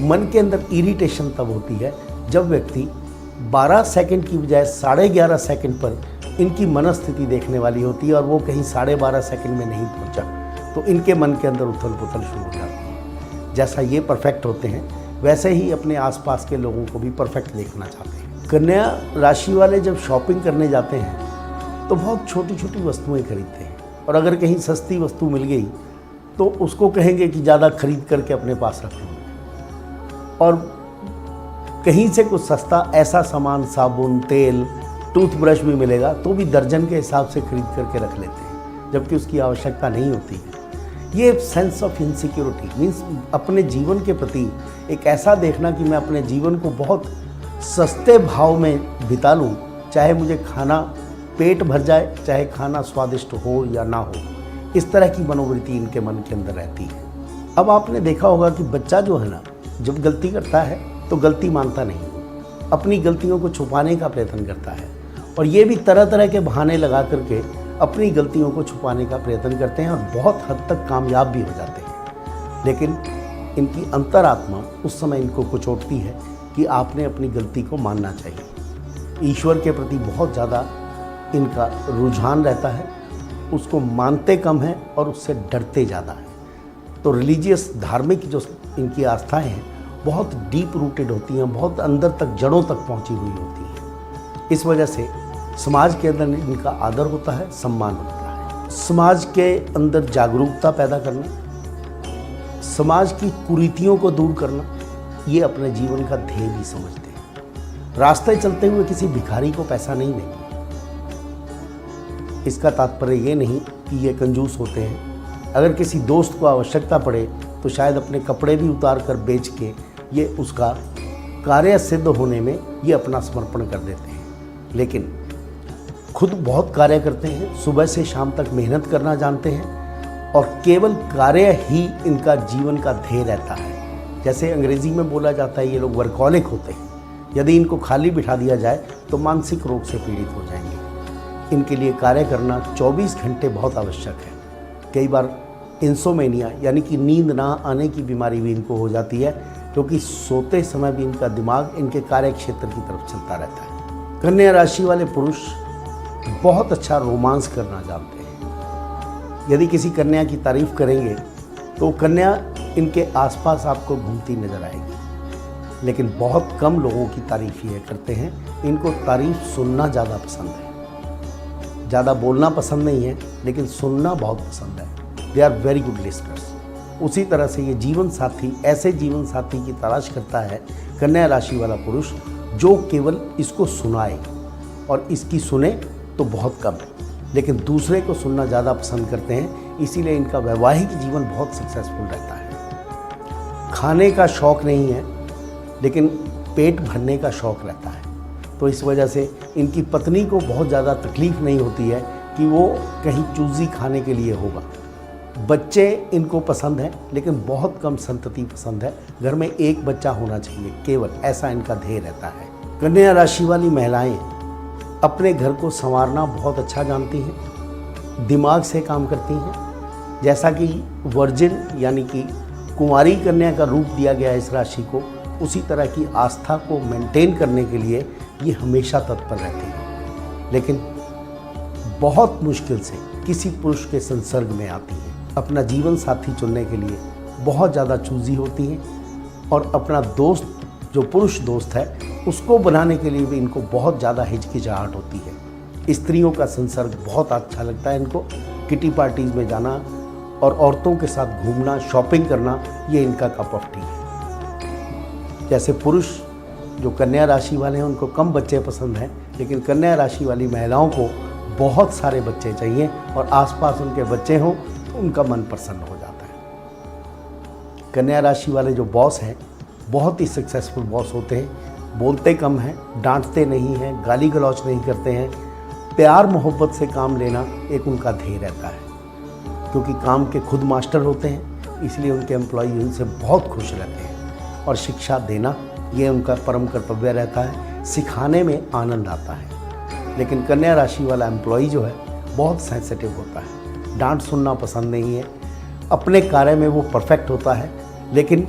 मन के अंदर इरिटेशन तब होती है जब व्यक्ति 12 सेकंड की बजाय 11.5 सेकंड पर इनकी मनस्थिति देखने वाली होती है, और वो कहीं 12.5 सेकंड में नहीं पहुंचा, तो इनके मन के अंदर उथल पुथल शुरू हो जाती है। जैसा ये परफेक्ट होते हैं, वैसे ही अपने आसपास के लोगों को भी परफेक्ट देखना चाहते हैं। कन्या राशि वाले जब शॉपिंग करने जाते हैं तो बहुत छोटी छोटी वस्तुएं खरीदते हैं, और अगर कहीं सस्ती वस्तु मिल गई तो उसको कहेंगे कि ज़्यादा खरीद करके अपने पास रख लो, और कहीं से कुछ सस्ता ऐसा सामान, साबुन, तेल, टूथब्रश भी मिलेगा तो भी दर्जन के हिसाब से खरीद करके रख लेते हैं, जबकि उसकी आवश्यकता नहीं होती है। ये सेंस ऑफ इनसिक्योरिटी मीन्स अपने जीवन के प्रति एक ऐसा देखना कि मैं अपने जीवन को बहुत सस्ते भाव में बिता लूँ, चाहे मुझे खाना पेट भर जाए, चाहे खाना स्वादिष्ट हो या ना हो। इस तरह की मनोवृत्ति इनके मन के अंदर रहती है। अब आपने देखा होगा कि बच्चा जो है ना, जब गलती करता है तो गलती मानता नहीं, अपनी गलतियों को छुपाने का प्रयत्न करता है, और ये भी तरह तरह के बहाने लगा करके अपनी गलतियों को छुपाने का प्रयत्न करते हैं, और बहुत हद तक कामयाब भी हो जाते हैं। लेकिन इनकी अंतरात्मा उस समय इनको कुचोटती है कि आपने अपनी गलती को मानना चाहिए। ईश्वर के प्रति बहुत ज़्यादा इनका रुझान रहता है, उसको मानते कम हैं और उससे डरते ज़्यादा हैं। तो रिलीजियस, धार्मिक जो इनकी आस्थाएं हैं बहुत डीप रूटेड होती हैं, बहुत अंदर तक, जड़ों तक पहुंची हुई होती हैं। इस वजह से समाज के अंदर इनका आदर होता है, सम्मान होता है। समाज के अंदर जागरूकता पैदा करना, समाज की कुरीतियों को दूर करना, ये अपने जीवन का ध्येय भी समझते हैं। रास्ते चलते हुए किसी भिखारी को पैसा नहीं देंगे। इसका तात्पर्य ये नहीं कि ये कंजूस होते हैं। अगर किसी दोस्त को आवश्यकता पड़े तो शायद अपने कपड़े भी उतार कर बेच के ये उसका कार्य सिद्ध होने में ये अपना समर्पण कर देते हैं। लेकिन खुद बहुत कार्य करते हैं, सुबह से शाम तक मेहनत करना जानते हैं, और केवल कार्य ही इनका जीवन का ध्येय रहता है। जैसे अंग्रेजी में बोला जाता है, ये लोग वर्कहॉलिक होते हैं। यदि इनको खाली बिठा दिया जाए तो मानसिक रोग से पीड़ित हो जाएंगे। इनके लिए कार्य करना 24 घंटे बहुत आवश्यक है। कई बार इंसोमेनिया यानी कि नींद ना आने की बीमारी भी इनको हो जाती है, क्योंकि सोते समय भी इनका दिमाग इनके कार्य क्षेत्र की तरफ चलता रहता है। कन्या राशि वाले पुरुष बहुत अच्छा रोमांस करना जानते हैं। यदि किसी कन्या की तारीफ करेंगे तो कन्या इनके आसपास आपको घूमती नजर आएगी, लेकिन बहुत कम लोगों की तारीफ ये करते हैं। इनको तारीफ सुनना ज़्यादा पसंद है, ज़्यादा बोलना पसंद नहीं है, लेकिन सुनना बहुत पसंद है। They are very good listeners. उसी तरह से ये जीवन साथी, ऐसे जीवन साथी की तलाश करता है कन्या राशि वाला पुरुष जो केवल इसको सुनाए, और इसकी सुने तो बहुत कम, लेकिन दूसरे को सुनना ज़्यादा पसंद करते हैं। इसीलिए इनका वैवाहिक जीवन बहुत सक्सेसफुल रहता है। खाने का शौक़ नहीं है, लेकिन पेट भरने का शौक़ रहता है। तो तो इस वजह से इनकी पत्नी को बहुत ज़्यादा तकलीफ नहीं होती है कि वो कहीं चूज़ी खाने के लिए होगा। बच्चे इनको पसंद हैं, लेकिन बहुत कम संतति पसंद है। घर में एक बच्चा होना चाहिए केवल, ऐसा इनका ध्येय रहता है। कन्या राशि वाली महिलाएं अपने घर को संवारना बहुत अच्छा जानती हैं, दिमाग से काम करती हैं। जैसा कि वर्जिन यानी कि कुंवारी कन्या का रूप दिया गया है इस राशि को, उसी तरह की आस्था को मेंटेन करने के लिए ये हमेशा तत्पर रहती हैं, लेकिन बहुत मुश्किल से किसी पुरुष के संसर्ग में आती हैं। अपना जीवन साथी चुनने के लिए बहुत ज़्यादा चूजी होती हैं और अपना दोस्त, जो पुरुष दोस्त है, उसको बनाने के लिए भी इनको बहुत ज़्यादा हिचकिचाहट होती है। स्त्रियों का संसर्ग बहुत अच्छा लगता है इनको। किटी पार्टीज़ में जाना और औरतों के साथ घूमना, शॉपिंग करना, ये इनका कप ऑफ टी है। जैसे पुरुष जो कन्या राशि वाले हैं उनको कम बच्चे पसंद हैं, लेकिन कन्या राशि वाली महिलाओं को बहुत सारे बच्चे चाहिए और आसपास उनके बच्चे हों तो उनका मन प्रसन्न हो जाता है। कन्या राशि वाले जो बॉस हैं बहुत ही सक्सेसफुल बॉस होते हैं। बोलते कम हैं, डांटते नहीं हैं, गाली गलौच नहीं करते हैं। प्यार मोहब्बत से काम लेना एक उनका ध्येय रहता है, क्योंकि काम के खुद मास्टर होते हैं, इसलिए उनके एम्प्लॉय उनसे बहुत खुश रहते हैं। और शिक्षा देना ये उनका परम कर्तव्य रहता है, सिखाने में आनंद आता है। लेकिन कन्या राशि वाला एम्प्लॉय जो है बहुत सेंसिटिव होता है, डांट सुनना पसंद नहीं है। अपने कार्य में वो परफेक्ट होता है, लेकिन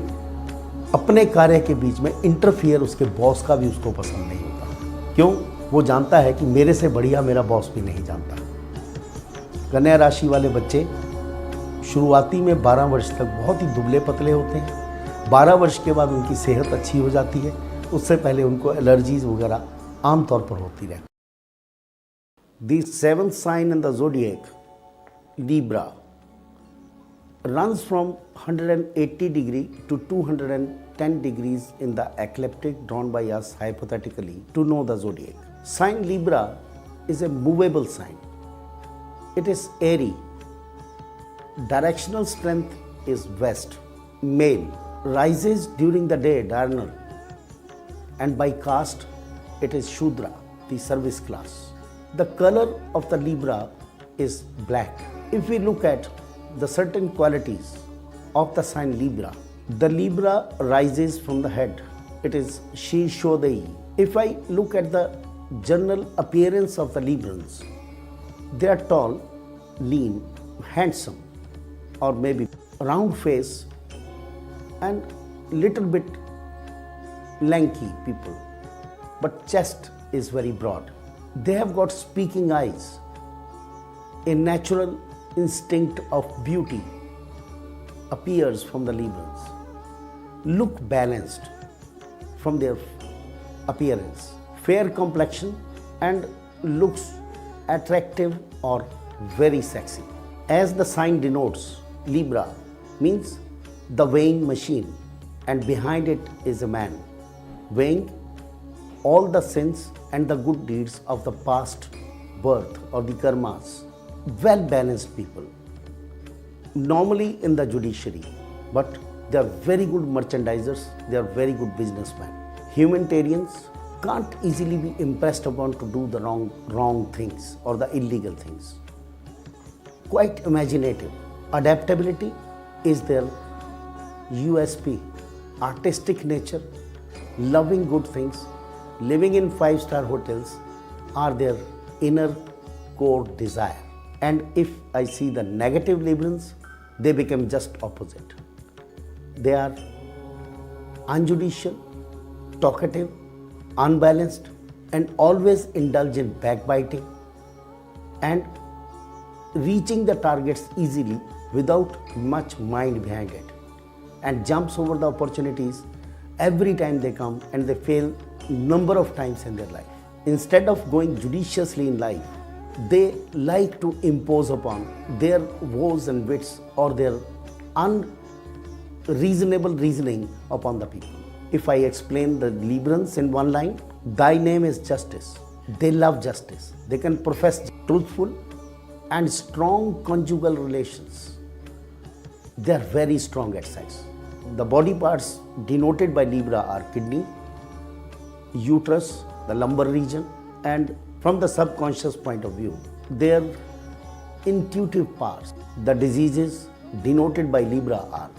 अपने कार्य के बीच में इंटरफियर उसके बॉस का भी उसको पसंद नहीं होता। क्यों? वो जानता है कि मेरे से बढ़िया मेरा बॉस भी नहीं जानता। कन्या राशि वाले बच्चे शुरुआती में 12 वर्ष तक बहुत ही दुबले पतले होते हैं। 12 वर्ष के बाद उनकी सेहत अच्छी हो जाती है, उससे पहले उनको एलर्जीज वगैरह आमतौर पर होती रहती। The seventh sign in the zodiac, Libra, runs from 180 degree to 210 degrees in the ecliptic drawn by us hypothetically to know the zodiac. Sign Libra is a movable sign. It is airy. Directional strength is west. Male. Rises during the day, diurnal. And by caste, it is Shudra, the service class. The color of the Libra is black. If we look at the certain qualities of the sign Libra, the Libra rises from the head. It is Shishodai. If I look at the general appearance of the Librans, they are tall, lean, handsome, or maybe round face and little bit lanky people, but chest is very broad. They have got speaking eyes. A natural instinct of beauty appears from the Librans. Look balanced from their appearance. Fair complexion and looks attractive or very sexy. As the sign denotes, Libra means the weighing machine, and behind it is a man weighing all the sins and the good deeds of the past birth or the karmas. Well balanced people, normally in the judiciary, but they are very good merchandisers, they are very good businessmen. Humanitarians can't easily be impressed upon to do the wrong things or the illegal things. Quite imaginative. Adaptability is their USP. Artistic nature, loving good things, living in 5-star hotels are their inner core desire. And if I see the negative Librans, they become just opposite. They are unjudicial, talkative, unbalanced, and always indulge in backbiting and reaching the targets easily without much mind behind it, and jumps over the opportunities every time they come, and they fail number of times in their life. Instead of going judiciously in life, they like to impose upon their woes and wits or their unreasonable reasoning upon the people. If I explain the Librans in one line, thy name is justice. They love justice. They can profess truthful and strong conjugal relations. They are very strong at sex. The body parts denoted by Libra are kidney, uterus, the lumbar region, and from the subconscious point of view, their intuitive parts, the diseases denoted by Libra are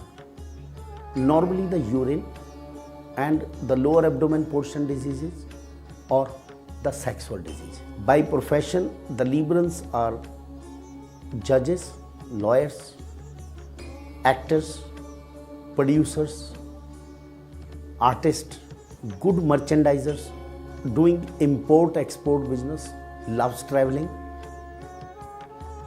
normally the urine and the lower abdomen portion diseases or the sexual disease. By profession, the Librans are judges, lawyers, actors, producers, artists, good merchandisers, doing import-export business, loves traveling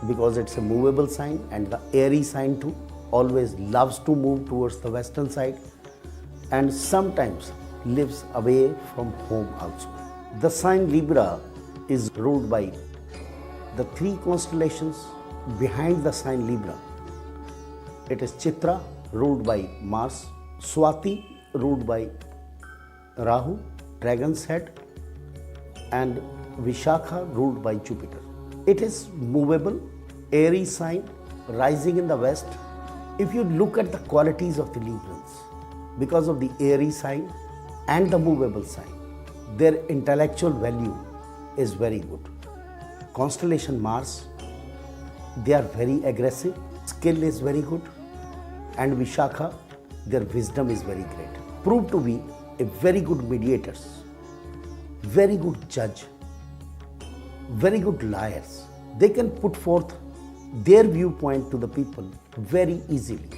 because it's a movable sign, and the airy sign too always loves to move towards the western side and sometimes lives away from home also. The sign Libra is ruled by the three constellations behind the sign Libra. It is Chitra, ruled by Mars, Swati, ruled by Rahu, dragon's head, and Vishakha, ruled by Jupiter. It is movable, airy sign, rising in the west. If you look at the qualities of the Librans, because of the airy sign and the movable sign, their intellectual value is very good. Constellation Mars, they are very aggressive, skill is very good, and Vishakha, their wisdom is very great. Proved to be a very good mediators, very good judge, very good liars. They can put forth their viewpoint to the people very easily.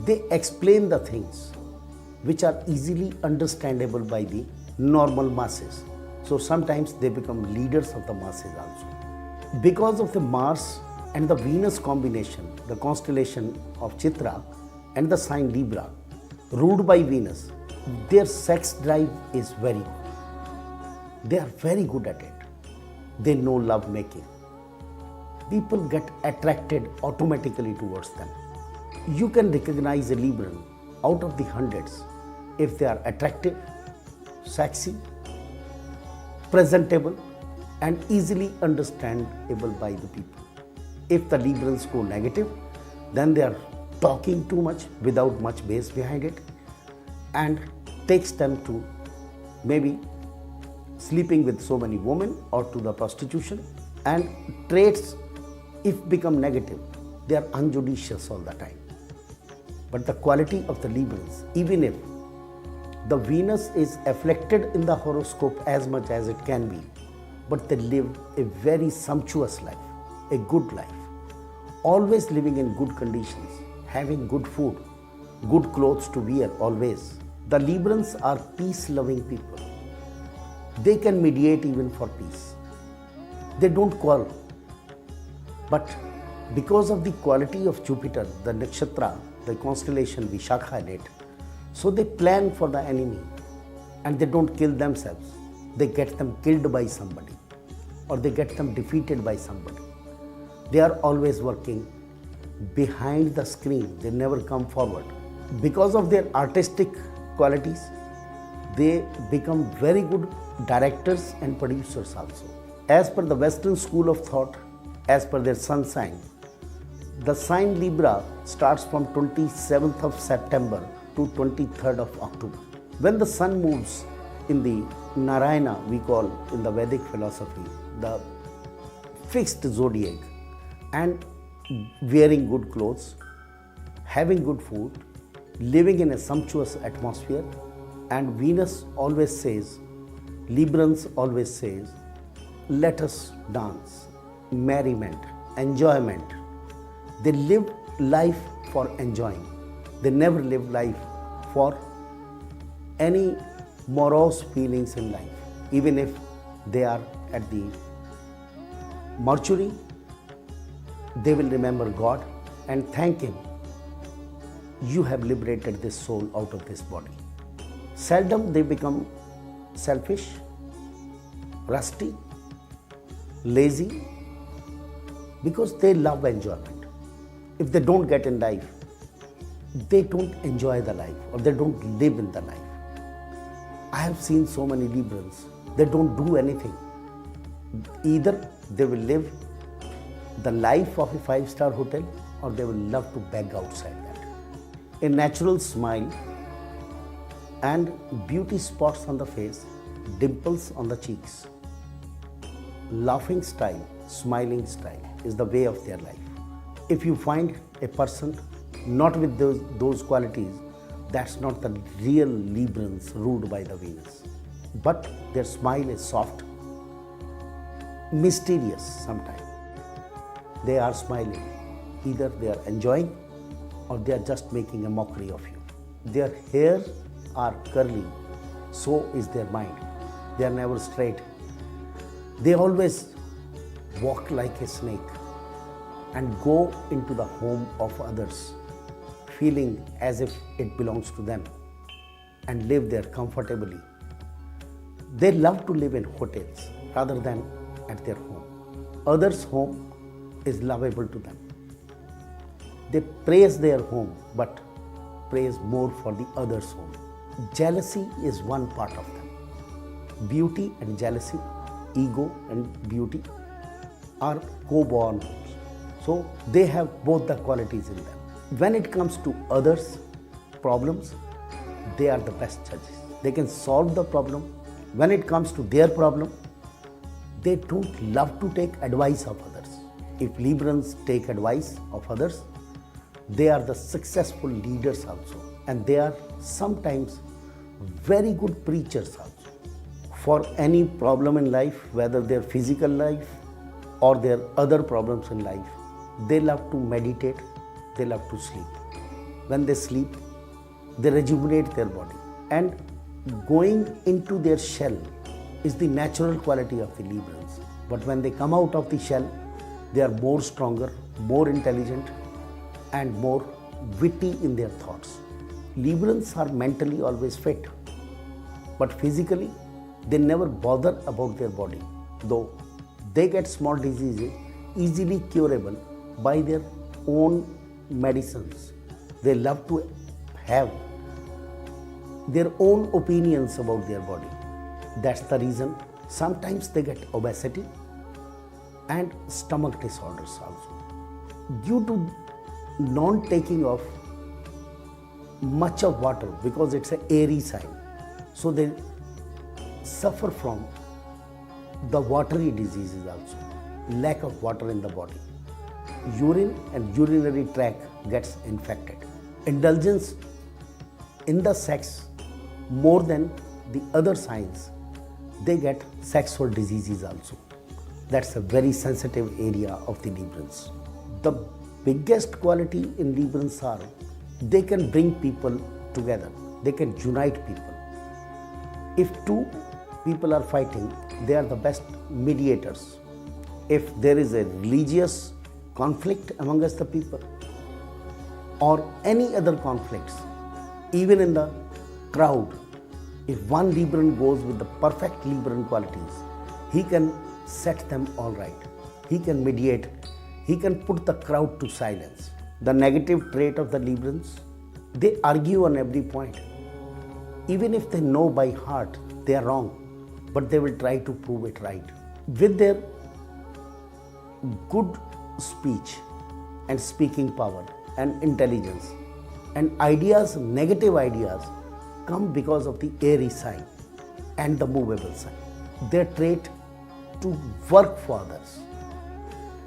They explain the things which are easily understandable by the normal masses. So sometimes they become leaders of the masses also. Because of the Mars and the Venus combination, the constellation of Chitra and the sign Libra, ruled by Venus, their sex drive is very good. They are very good at it. They know love making. People get attracted automatically towards them. You can recognize a Libran out of the hundreds if they are attractive, sexy, presentable, and easily understandable by the people. If the Librans go negative, then they are talking too much without much base behind it, and takes them to maybe sleeping with so many women or to the prostitution. And traits, if become negative, they are unjudicious all the time. But the quality of the Librans, even if the Venus is afflicted in the horoscope as much as it can be, but they live a very sumptuous life, a good life, always living in good conditions, having good food, good clothes to wear always. The Librans are peace-loving people. They can mediate even for peace. They don't quarrel. But because of the quality of Jupiter, the nakshatra, the constellation Vishakha in it, so they plan for the enemy and they don't kill themselves. They get them killed by somebody or they get them defeated by somebody. They are always working behind the screen. They never come forward. Because of their artistic qualities, they become very good directors and producers also. As per the Western school of thought, as per their sun sign, the sign Libra starts from 27th of September to 23rd of October. When the sun moves in the Narayana, we call in the Vedic philosophy, the fixed zodiac, and wearing good clothes, having good food, living in a sumptuous atmosphere, and Venus always says, Librans always says, let us dance, merriment, enjoyment. They live life for enjoying. They never live life for any morose feelings in life. Even if they are at the mortuary, they will remember God and thank Him. You have liberated this soul out of this body. Seldom they become selfish, rusty, lazy, because they love enjoyment. If they don't get in life, they don't enjoy the life or they don't live in the life. I have seen so many Librans, they don't do anything. Either they will live the life of a 5-star hotel or they will love to beg outside that. A natural smile and beauty spots on the face dimples on the cheeks, laughing style, smiling style is the way of their life. If you find a person not with those qualities, that's not the real Librans ruled by the Venus. But their smile is soft, mysterious sometimes. They are smiling. Either they are enjoying or they are just making a mockery of you. Their hair are curly, so is their mind. They are never straight. They always walk like a snake and go into the home of others, feeling as if it belongs to them, and live there comfortably. They love to live in hotels rather than at their home. Others' home is lovable to them. They praise their home but praise more for the other's home. Jealousy is one part of them. Beauty and jealousy, ego and beauty are co-born. So they have both the qualities in them. When it comes to others' problems, they are the best judges. They can solve the problem. When it comes to their problem, they don't love to take advice of others. If Librans take advice of others, they are the successful leaders also, and they are sometimes very good preachers also. For any problem in life, whether their physical life or their other problems in life, they love to meditate, they love to sleep. When they sleep, they rejuvenate their body. And going into their shell is the natural quality of the Librans. But when they come out of the shell, they are more stronger, more intelligent, and more witty in their thoughts. Librans are mentally always fit, but physically they never bother about their body, though they get small diseases easily curable by their own medicines. They love to have their own opinions about their body. That's the reason sometimes they get obesity and stomach disorders also. Due to non-taking of much of water, because it's an airy sign, so they suffer from the watery diseases also, lack of water in the body. Urine and urinary tract gets infected. Indulgence in the sex more than the other signs, they get sexual diseases also. That's a very sensitive area of the Librans. The biggest quality in Librans are they can bring people together. They can unite people. If two people are fighting, they are the best mediators. If there is a religious conflict amongst the people or any other conflicts, even in the crowd, if one Libran goes with the perfect Libran qualities, he can set them all right. He can mediate. He can put the crowd to silence. The negative trait of the Librans, they argue on every point. Even if they know by heart they are wrong, but they will try to prove it right. With their good speech and speaking power and intelligence and ideas, negative ideas, come because of the airy sign and the movable sign. Their trait to work for others.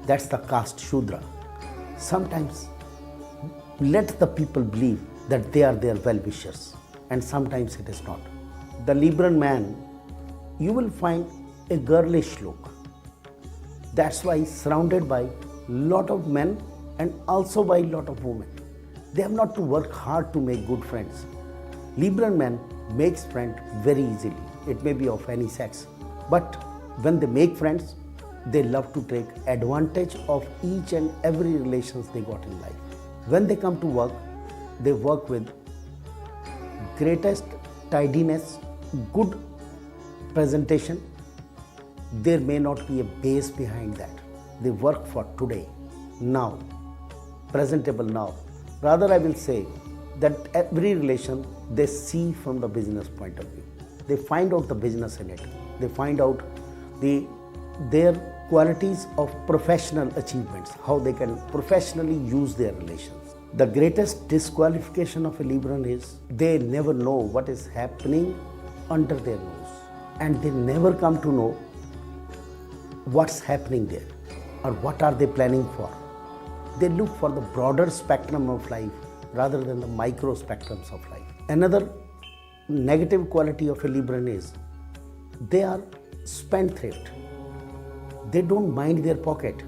That's the caste Shudra. Sometimes let the people believe that they are their well-wishers, and sometimes it is not. The Libran man, you will find a girlish look. That's why he's surrounded by lot of men and also by lot of women. They have not to work hard to make good friends. Libran man makes friends very easily. It may be of any sex. But when they make friends, they love to take advantage of each and every relations they got in life. When they come to work, they work with greatest tidiness, good presentation. There may not be a base behind that. They work for today, now, presentable now. Rather, I will say that every relation they see from the business point of view. They find out the business in it. They find out their qualities of professional achievements, how they can professionally use their relations. The greatest disqualification of a Libran is they never know what is happening under their nose. and they never come to know what's happening there or what are they planning for. They look for the broader spectrum of life rather than the micro spectrums of life. Another negative quality of a Libran is they are spendthrift. They don't mind their pocket.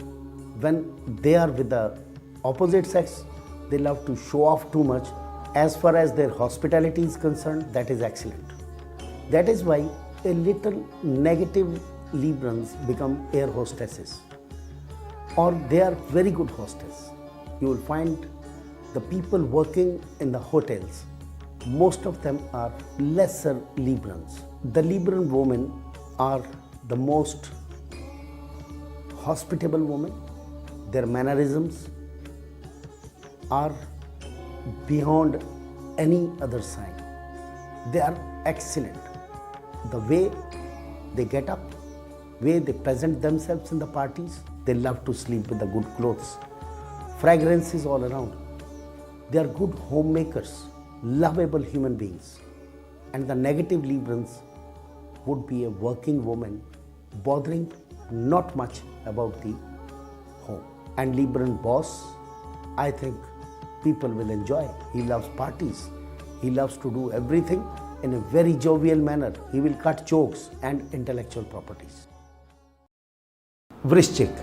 When they are with the opposite sex, they love to show off too much. As far as their hospitality is concerned, that is excellent. That is why a little negative Librans become air hostesses, or they are very good hostess. You will find the people working in the hotels, most of them are lesser Librans. The Libran women are the most hospitable women. Their mannerisms are beyond any other sign. They are excellent. The way they get up, way they present themselves in the parties, they love to sleep with the good clothes. Fragrance is all around. They are good homemakers, lovable human beings. And the negative Librans would be a working woman bothering not much about the home. And Libran boss, I think people will enjoy. He loves parties. He loves to do everything in a very jovial manner. He will cut jokes and intellectual properties. वृश्चिक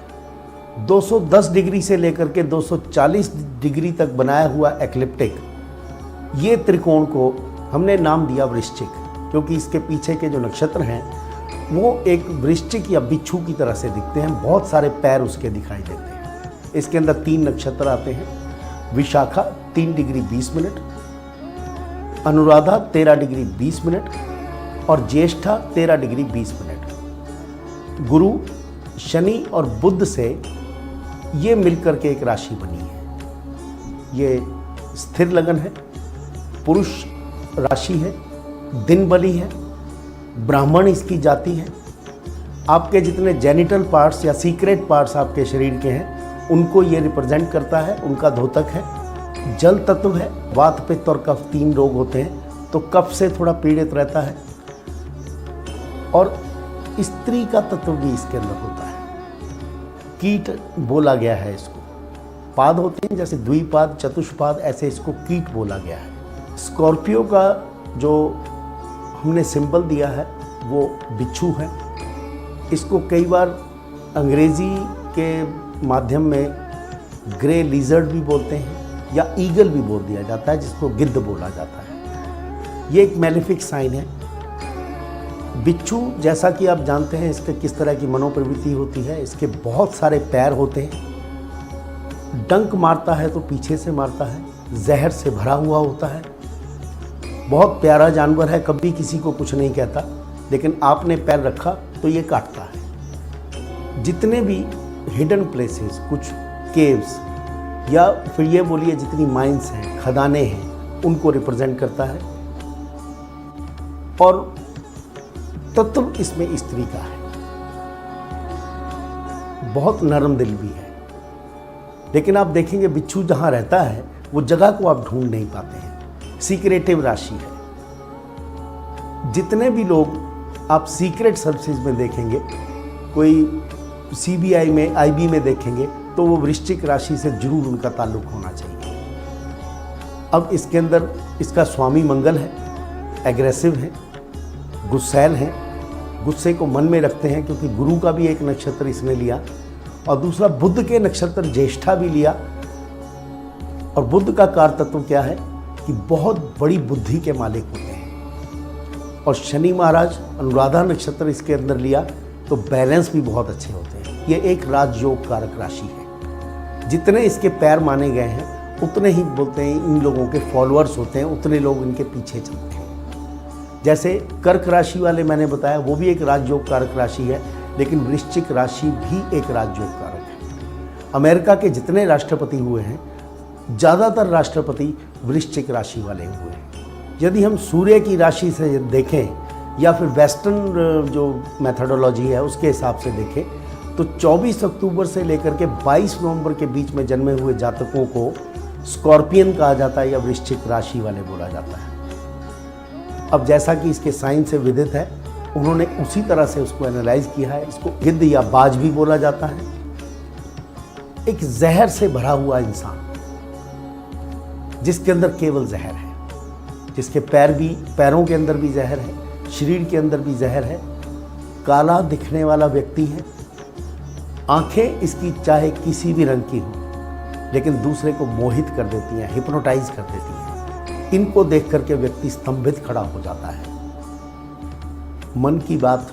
210 degree से लेकर के 240 degree तक बनाया हुआ ecliptic, ये त्रिकोण को हमने नाम दिया वृश्चिक, क्योंकि इसके पीछे के जो नक्षत्र हैं वो एक वृश्चिक या बिच्छू की तरह से दिखते हैं। बहुत सारे पैर उसके दिखाई देते हैं। इसके अंदर 3 नक्षत्र आते हैं। Vishakha 3 degree 20 minute, Anuradha 13 degree 20 minute और ज्येष्ठा 13 डिग्री 20 मिनट। गुरु, शनि और बुध से ये मिलकर के एक राशि बनी है। ये स्थिर लगन है, पुरुष राशि है, दिन बली है, ब्राह्मण इसकी जाति है। आपके जितने जेनिटल पार्ट्स या सीक्रेट पार्ट्स आपके शरीर के हैं उनको ये रिप्रेजेंट करता है। उनका धोतक है, जल तत्व है, वात, पित्त और कफ 3 रोग होते हैं, तो कफ से थोड़ा पीड़ित रहता है। और स्त्री का तत्व भी इसके अंदर होता है। कीट बोला गया है इसको। पाद होते हैं जैसे द्विपाद, चतुष्पाद, ऐसे इसको कीट बोला गया है। स्कॉर्पियो का जो हमने सिंबल दिया है वो बिच्छू है। इसको कई बार अंग्रेजी के माध्यम में ग्रे लिजर्ड भी बोलते हैं या ईगल भी बोल दिया जाता है, जिसको गिद्ध बोला जाता है। ये एक मैलेफिक साइन है। बिच्छू, जैसा कि आप जानते हैं, इसके किस तरह की मनोप्रवृत्ति होती है। इसके बहुत सारे पैर होते हैं। डंक मारता है तो पीछे से मारता है, जहर से भरा हुआ होता है। बहुत प्यारा जानवर है, कभी किसी को कुछ नहीं कहता, लेकिन आपने पैर रखा तो ये काटता है। जितने भी हिडन प्लेसेस, कुछ केव्स या फिर ये बोलिए जितनी माइंस हैं, खदानें हैं, उनको रिप्रेजेंट करता है। और तत्व इसमें स्त्री का है। बहुत नरम दिल भी है, लेकिन आप देखेंगे बिच्छू जहां रहता है वो जगह को आप ढूंढ नहीं पाते हैं। सीक्रेटिव राशि है। जितने भी लोग आप सीक्रेट सर्विसेज में देखेंगे, कोई सीबीआई में, आईबी में देखेंगे, तो वो वृश्चिक राशि से जरूर उनका ताल्लुक होना चाहिए। अब इसके अंदर इसका स्वामी मंगल है, एग्रेसिव है, गुस्सैल है, गुस्से को मन में रखते हैं, क्योंकि गुरु का भी एक नक्षत्र इसने लिया और दूसरा बुध के नक्षत्र ज्येष्ठा भी लिया। और बुध का कार तत्व क्या है कि बहुत बड़ी बुद्धि के मालिक होते हैं। और शनि महाराज अनुराधा नक्षत्र इसके अंदर लिया तो बैलेंस भी बहुत अच्छे होते हैं। ये एक राजयोग कारक राशि है। जितने इसके पैर माने गए हैं उतने ही बोलते हैं इन लोगों के फॉलोअर्स होते हैं, उतने लोग इनके पीछे चलते हैं। जैसे कर्क राशि वाले मैंने बताया, वो भी एक राजयोग कारक राशि है, लेकिन वृश्चिक राशि भी एक राजयोग कारक है। अमेरिका के जितने राष्ट्रपति हुए हैं, ज़्यादातर राष्ट्रपति वृश्चिक राशि वाले हुए हैं। यदि हम सूर्य की राशि से देखें या फिर वेस्टर्न जो मेथडोलॉजी है उसके हिसाब से देखें, तो 24 अक्टूबर से लेकर के 22 नवंबर के बीच में जन्मे हुए जातकों को स्कॉर्पियन कहा जाता है या वृश्चिक राशि वाले बोला जाता है। अब जैसा कि इसके साइन से विदित है, उन्होंने उसी तरह से उसको एनालाइज किया है। इसको गिद्ध या बाज भी बोला जाता है। एक जहर से भरा हुआ इंसान जिसके अंदर केवल जहर है, जिसके पैरों के अंदर भी जहर है, शरीर के अंदर भी जहर है, काला दिखने वाला व्यक्ति है। आंखें इसकी चाहे किसी भी रंग की हो, लेकिन दूसरे को मोहित कर देती हैं, हिप्नोटाइज कर देती हैं। इनको देख करके व्यक्ति स्तंभित खड़ा हो जाता है। मन की बात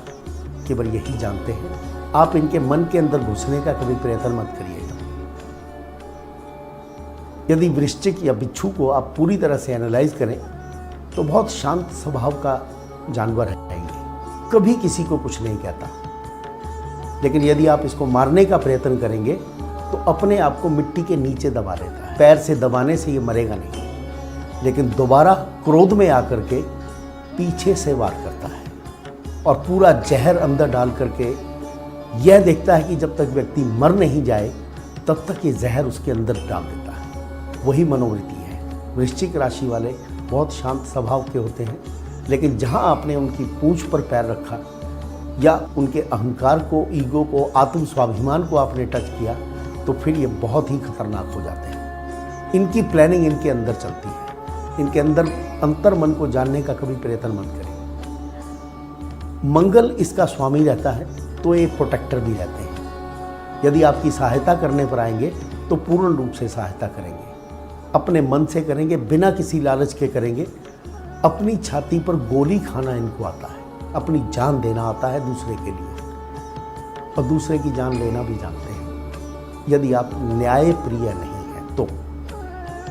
केवल यही जानते हैं। आप इनके मन के अंदर घुसने का कभी प्रयत्न मत करिएगा। यदि वृश्चिक या बिच्छू को आप पूरी तरह से एनालाइज करें तो बहुत शांत स्वभाव का जानवर है ये, कभी किसी को कुछ नहीं कहता। लेकिन यदि आप इसको मारने का प्रयत्न करेंगे तो अपने आप को मिट्टी के नीचे दबा लेता है। पैर से दबाने से ये मरेगा नहीं, लेकिन दोबारा क्रोध में आकर के पीछे से वार करता है और पूरा जहर अंदर डाल करके यह देखता है कि जब तक व्यक्ति मर नहीं जाए तब तक ये जहर उसके अंदर डाल देता है। वही मनोवृत्ति है। वृश्चिक राशि वाले बहुत शांत स्वभाव के होते हैं, लेकिन जहाँ आपने उनकी पूंछ पर पैर रखा या उनके अहंकार को, ईगो को, आत्म स्वाभिमान को आपने टच किया तो फिर ये बहुत ही खतरनाक हो जाते हैं। इनकी प्लानिंग इनके अंदर चलती है। इनके अंदर अंतर मन को जानने का कभी प्रयत्न मत करें। मंगल इसका स्वामी रहता है तो एक प्रोटेक्टर भी रहते हैं। यदि आपकी सहायता करने पर आएंगे तो पूर्ण रूप से सहायता करेंगे, अपने मन से करेंगे, बिना किसी लालच के करेंगे। अपनी छाती पर गोली खाना इनको आता है, अपनी जान देना आता है दूसरे के लिए, और दूसरे की जान लेना भी जानते हैं। यदि आप न्याय प्रिय नहीं हैं तो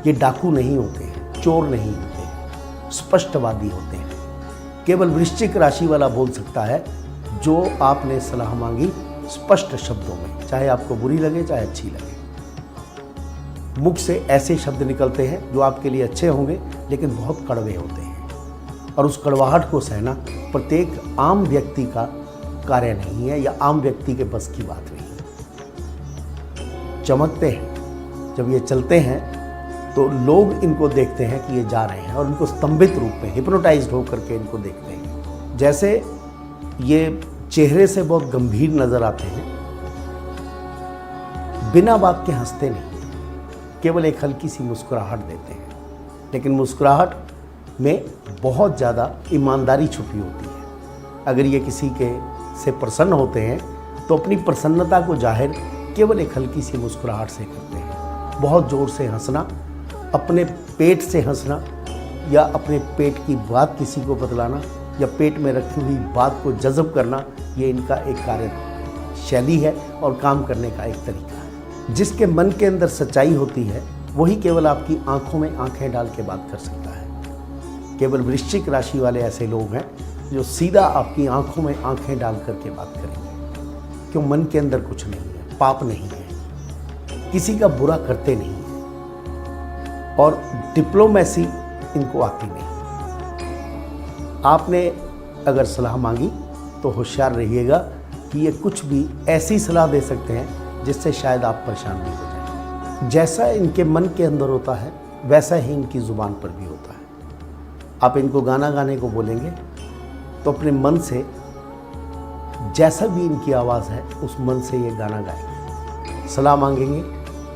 ये डाकू नहीं होते हैं, चोर नहीं होते हैं, स्पष्टवादी होते हैं। केवल वृश्चिक राशि वाला बोल सकता है जो आपने सलाह मांगी स्पष्ट शब्दों में, चाहे आपको बुरी लगे चाहे अच्छी लगे। मुख से ऐसे शब्द निकलते हैं जो आपके लिए अच्छे होंगे लेकिन बहुत कड़वे होते हैं, और उस कड़वाहट को सहना प्रत्येक आम व्यक्ति का कार्य नहीं है या आम व्यक्ति के बस की बात नहीं है। चमकते हैं जब ये चलते हैं तो लोग इनको देखते हैं कि ये जा रहे हैं और इनको स्तंभित रूप में हिप्नोटाइज्ड होकर के इनको देखते हैं। जैसे ये चेहरे से बहुत गंभीर नजर आते हैं, बिना बात के हंसते नहीं, केवल एक हल्की सी मुस्कुराहट देते हैं, लेकिन मुस्कुराहट में बहुत ज़्यादा ईमानदारी छुपी होती है। अगर ये किसी के से प्रसन्न होते हैं तो अपनी प्रसन्नता को जाहिर केवल एक हल्की सी मुस्कुराहट से करते हैं। बहुत ज़ोर से हंसना, अपने पेट से हंसना या अपने पेट की बात किसी को बतलाना या पेट में रखी हुई बात को जज़ब करना, ये इनका एक कार्य शैली है और काम करने का एक तरीका है। जिसके मन के अंदर सच्चाई होती है वही केवल आपकी आंखों में आंखें डाल के बात कर सकता है। केवल वृश्चिक राशि वाले ऐसे लोग हैं जो सीधा आपकी आंखों में आंखें डाल करके बात करेंगे, क्यों मन के अंदर कुछ नहीं है, पाप नहीं है, किसी का बुरा करते नहीं है, और डिप्लोमेसी इनको आती नहीं। आपने अगर सलाह मांगी तो होशियार रहिएगा कि ये कुछ भी ऐसी सलाह दे सकते हैं जिससे शायद आप परेशान भी हो जाएं। जैसा इनके मन के अंदर होता है वैसा ही इनकी ज़ुबान पर भी होता है। आप इनको गाना गाने को बोलेंगे तो अपने मन से जैसा भी इनकी आवाज़ है उस मन से ये गाना गाएंगे। सलाह मांगेंगे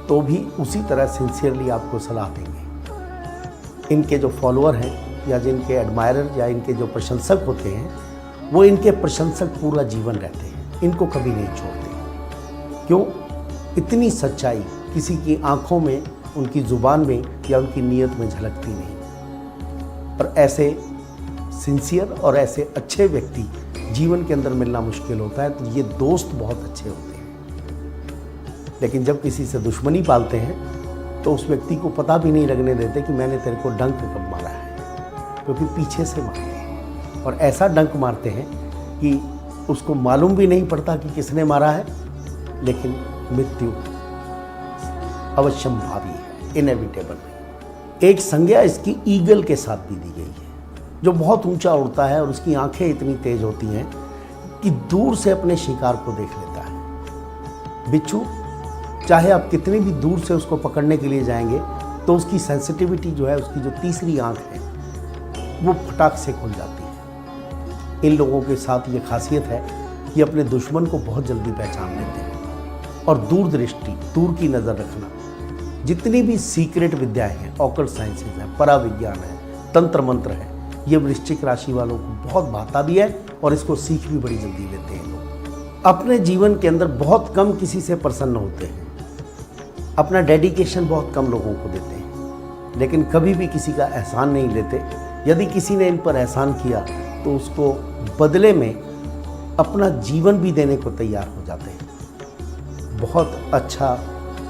तो भी उसी तरह सिंसियरली आपको सलाह देंगे। इनके जो फॉलोअर हैं या जिनके एडमायरर या इनके जो प्रशंसक होते हैं वो इनके प्रशंसक पूरा जीवन रहते हैं, इनको कभी नहीं छोड़ते। क्यों? इतनी सच्चाई किसी की आंखों में, उनकी ज़ुबान में या उनकी नीयत में झलकती नहीं। पर ऐसे सिंसियर और ऐसे अच्छे व्यक्ति जीवन के अंदर मिलना मुश्किल होता है, तो ये दोस्त बहुत अच्छे होते हैं। लेकिन जब किसी से दुश्मनी पालते हैं तो उस व्यक्ति को पता भी नहीं लगने देते कि मैंने तेरे को डंक कब मारा है, क्योंकि पीछे से मारते हैं और ऐसा डंक मारते हैं कि उसको मालूम भी नहीं पड़ता कि किसने मारा है, लेकिन मृत्यु अवश्यंभावी है, इनएविटेबल। एक संज्ञा इसकी ईगल के साथ भी दी गई है, जो बहुत ऊंचा उड़ता है और उसकी आंखें इतनी तेज होती हैं कि दूर से अपने शिकार को देख लेता है। बिच्छू, चाहे आप कितनी भी दूर से उसको पकड़ने के लिए जाएंगे तो उसकी सेंसिटिविटी जो है, उसकी जो तीसरी आंख है वो फटाक से खुल जाती है। इन लोगों के साथ ये खासियत है कि अपने दुश्मन को बहुत जल्दी पहचान लेते हैं और दूरदृष्टि, दूर की नज़र रखना। जितनी भी सीक्रेट विद्याएं हैं, ऑकल्ट साइंसेज हैं, पराविज्ञान है, तंत्र मंत्र है, ये वृश्चिक राशि वालों को बहुत भाता भी है और इसको सीख भी बड़ी जल्दी लेते हैं लोग। अपने जीवन के अंदर बहुत कम किसी से प्रसन्न होते हैं, अपना डेडिकेशन बहुत कम लोगों को देते हैं, लेकिन कभी भी किसी का एहसान नहीं लेते। यदि किसी ने इन पर एहसान किया तो उसको बदले में अपना जीवन भी देने को तैयार हो जाते हैं। बहुत अच्छा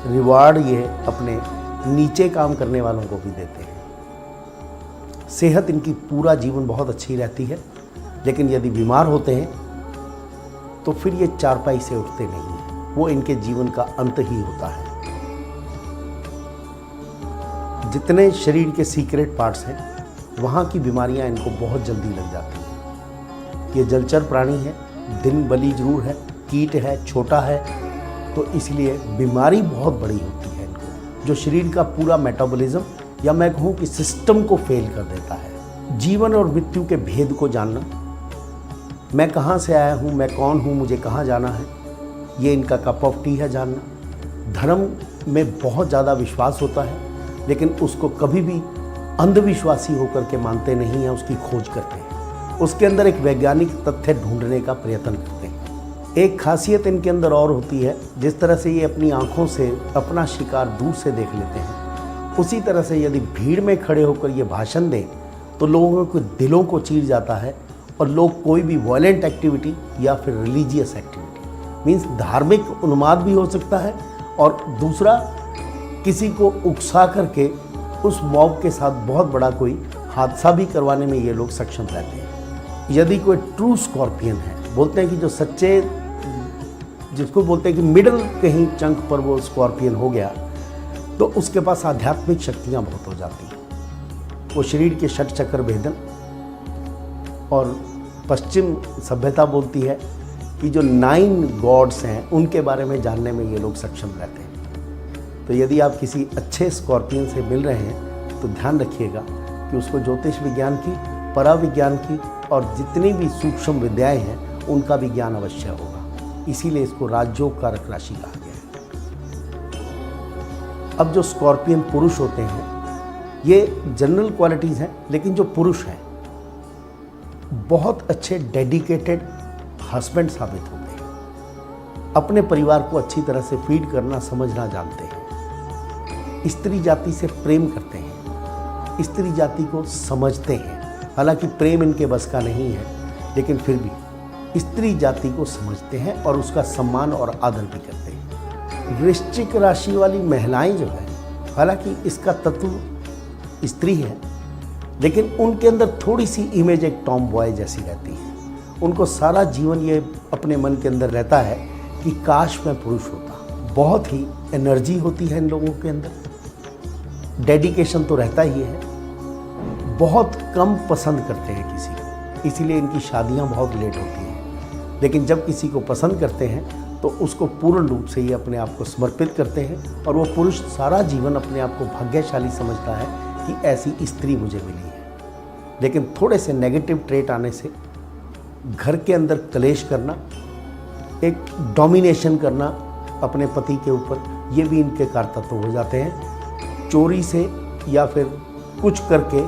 रिवार्ड ये अपने नीचे काम करने वालों को भी देते हैं। सेहत इनकी पूरा जीवन बहुत अच्छी रहती है, लेकिन यदि बीमार होते हैं तो फिर ये चारपाई से उठते नहीं हैं, वो इनके जीवन का अंत ही होता है। जितने शरीर के सीक्रेट पार्ट्स हैं, वहाँ की बीमारियाँ इनको बहुत जल्दी लग जाती हैं। ये जलचर प्राणी है, दिन बली जरूर है, कीट है, छोटा है, तो इसलिए बीमारी बहुत बड़ी होती है इनको, जो शरीर का पूरा मेटाबॉलिज्म या मैं कहूँ कि सिस्टम को फेल कर देता है। जीवन और मृत्यु के भेद को जानना, मैं कहाँ से आया हूँ, मैं कौन हूँ, मुझे कहाँ जाना है, ये इनका कप ऑफ टी है जानना। धर्म में बहुत ज़्यादा विश्वास होता है, लेकिन उसको कभी भी अंधविश्वासी होकर के मानते नहीं हैं, उसकी खोज करते हैं, उसके अंदर एक वैज्ञानिक तथ्य ढूंढने का प्रयत्न करते हैं। एक खासियत इनके अंदर और होती है, जिस तरह से ये अपनी आँखों से अपना शिकार दूर से देख लेते हैं, उसी तरह से यदि भीड़ में खड़े होकर ये भाषण दें तो लोगों के दिलों को चीर जाता है और लोग कोई भी वायलेंट एक्टिविटी या फिर रिलीजियस एक्टिविटी मीन्स धार्मिक उन्माद भी हो सकता है, और दूसरा किसी को उकसा करके उस मॉब के साथ बहुत बड़ा कोई हादसा भी करवाने में ये लोग सक्षम रहते हैं। यदि कोई ट्रू स्कॉर्पियन है, बोलते हैं कि जो सच्चे, जिसको बोलते हैं कि मिडल कहीं चंक पर वो स्कॉर्पियन हो गया, तो उसके पास आध्यात्मिक शक्तियाँ बहुत हो जाती हैं। वो शरीर के षट चक्र भेदन, और पश्चिम सभ्यता बोलती है कि जो 9 गॉड्स हैं उनके बारे में जानने में ये लोग सक्षम रहते हैं। तो यदि आप किसी अच्छे स्कॉर्पियन से मिल रहे हैं तो ध्यान रखिएगा कि उसको ज्योतिष विज्ञान की, पराविज्ञान की और जितनी भी सूक्ष्म विद्याएं हैं उनका भी ज्ञान अवश्य होगा। इसीलिए इसको राजयोग कारक राशि कहा गया है। अब जो स्कॉर्पियन पुरुष होते हैं, ये जनरल क्वालिटीज़ हैं, लेकिन जो पुरुष हैं बहुत अच्छे डेडिकेटेड हस्बैंड साबित होते हैं, अपने परिवार को अच्छी तरह से फीड करना समझना जानते हैं, स्त्री जाति से प्रेम करते हैं, स्त्री जाति को समझते हैं। हालांकि प्रेम इनके बस का नहीं है, लेकिन फिर भी स्त्री जाति को समझते हैं और उसका सम्मान और आदर भी करते हैं। वृश्चिक राशि वाली महिलाएं जो है, हालांकि इसका तत्व स्त्री है, लेकिन उनके अंदर थोड़ी सी इमेज एक टॉम बॉय जैसी रहती है। उनको सारा जीवन ये अपने मन के अंदर रहता है कि काश मैं पुरुष होता। बहुत ही एनर्जी होती है इन लोगों के अंदर, डेडिकेशन तो रहता ही है, बहुत कम पसंद करते हैं किसी को, इसीलिए इनकी शादियां बहुत लेट होती हैं। लेकिन जब किसी को पसंद करते हैं तो उसको पूर्ण रूप से ये अपने आप को समर्पित करते हैं, और वो पुरुष सारा जीवन अपने आप को भाग्यशाली समझता है कि ऐसी स्त्री मुझे मिली है। लेकिन थोड़े से नेगेटिव ट्रेट आने से घर के अंदर कलेश करना, एक डोमिनेशन करना अपने पति के ऊपर, ये भी इनके कारतत्व हो जाते हैं। चोरी से या फिर कुछ करके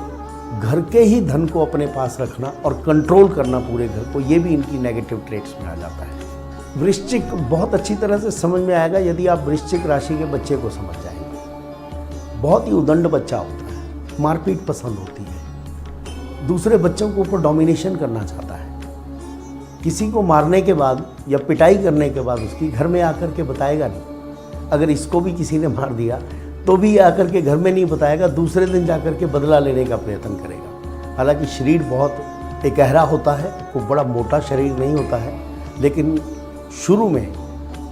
घर के ही धन को अपने पास रखना और कंट्रोल करना पूरे घर को, ये भी इनकी नेगेटिव ट्रेट्स में आ जाता है। वृश्चिक बहुत अच्छी तरह से समझ में आएगा यदि आप वृश्चिक राशि के बच्चे को समझ जाएंगे। बहुत ही उदंड बच्चा होता है, मारपीट पसंद होती है, दूसरे बच्चों के ऊपर डोमिनेशन करना चाहता है। किसी को मारने के बाद या पिटाई करने के बाद उसकी घर में आकर के बताएगा नहीं। अगर इसको भी किसी ने मार दिया तो भी आकर के घर में नहीं बताएगा, दूसरे दिन जाकर के बदला लेने का प्रयत्न करेगा। हालांकि शरीर बहुत एक गहरा होता है, वो बड़ा मोटा शरीर नहीं होता है, लेकिन शुरू में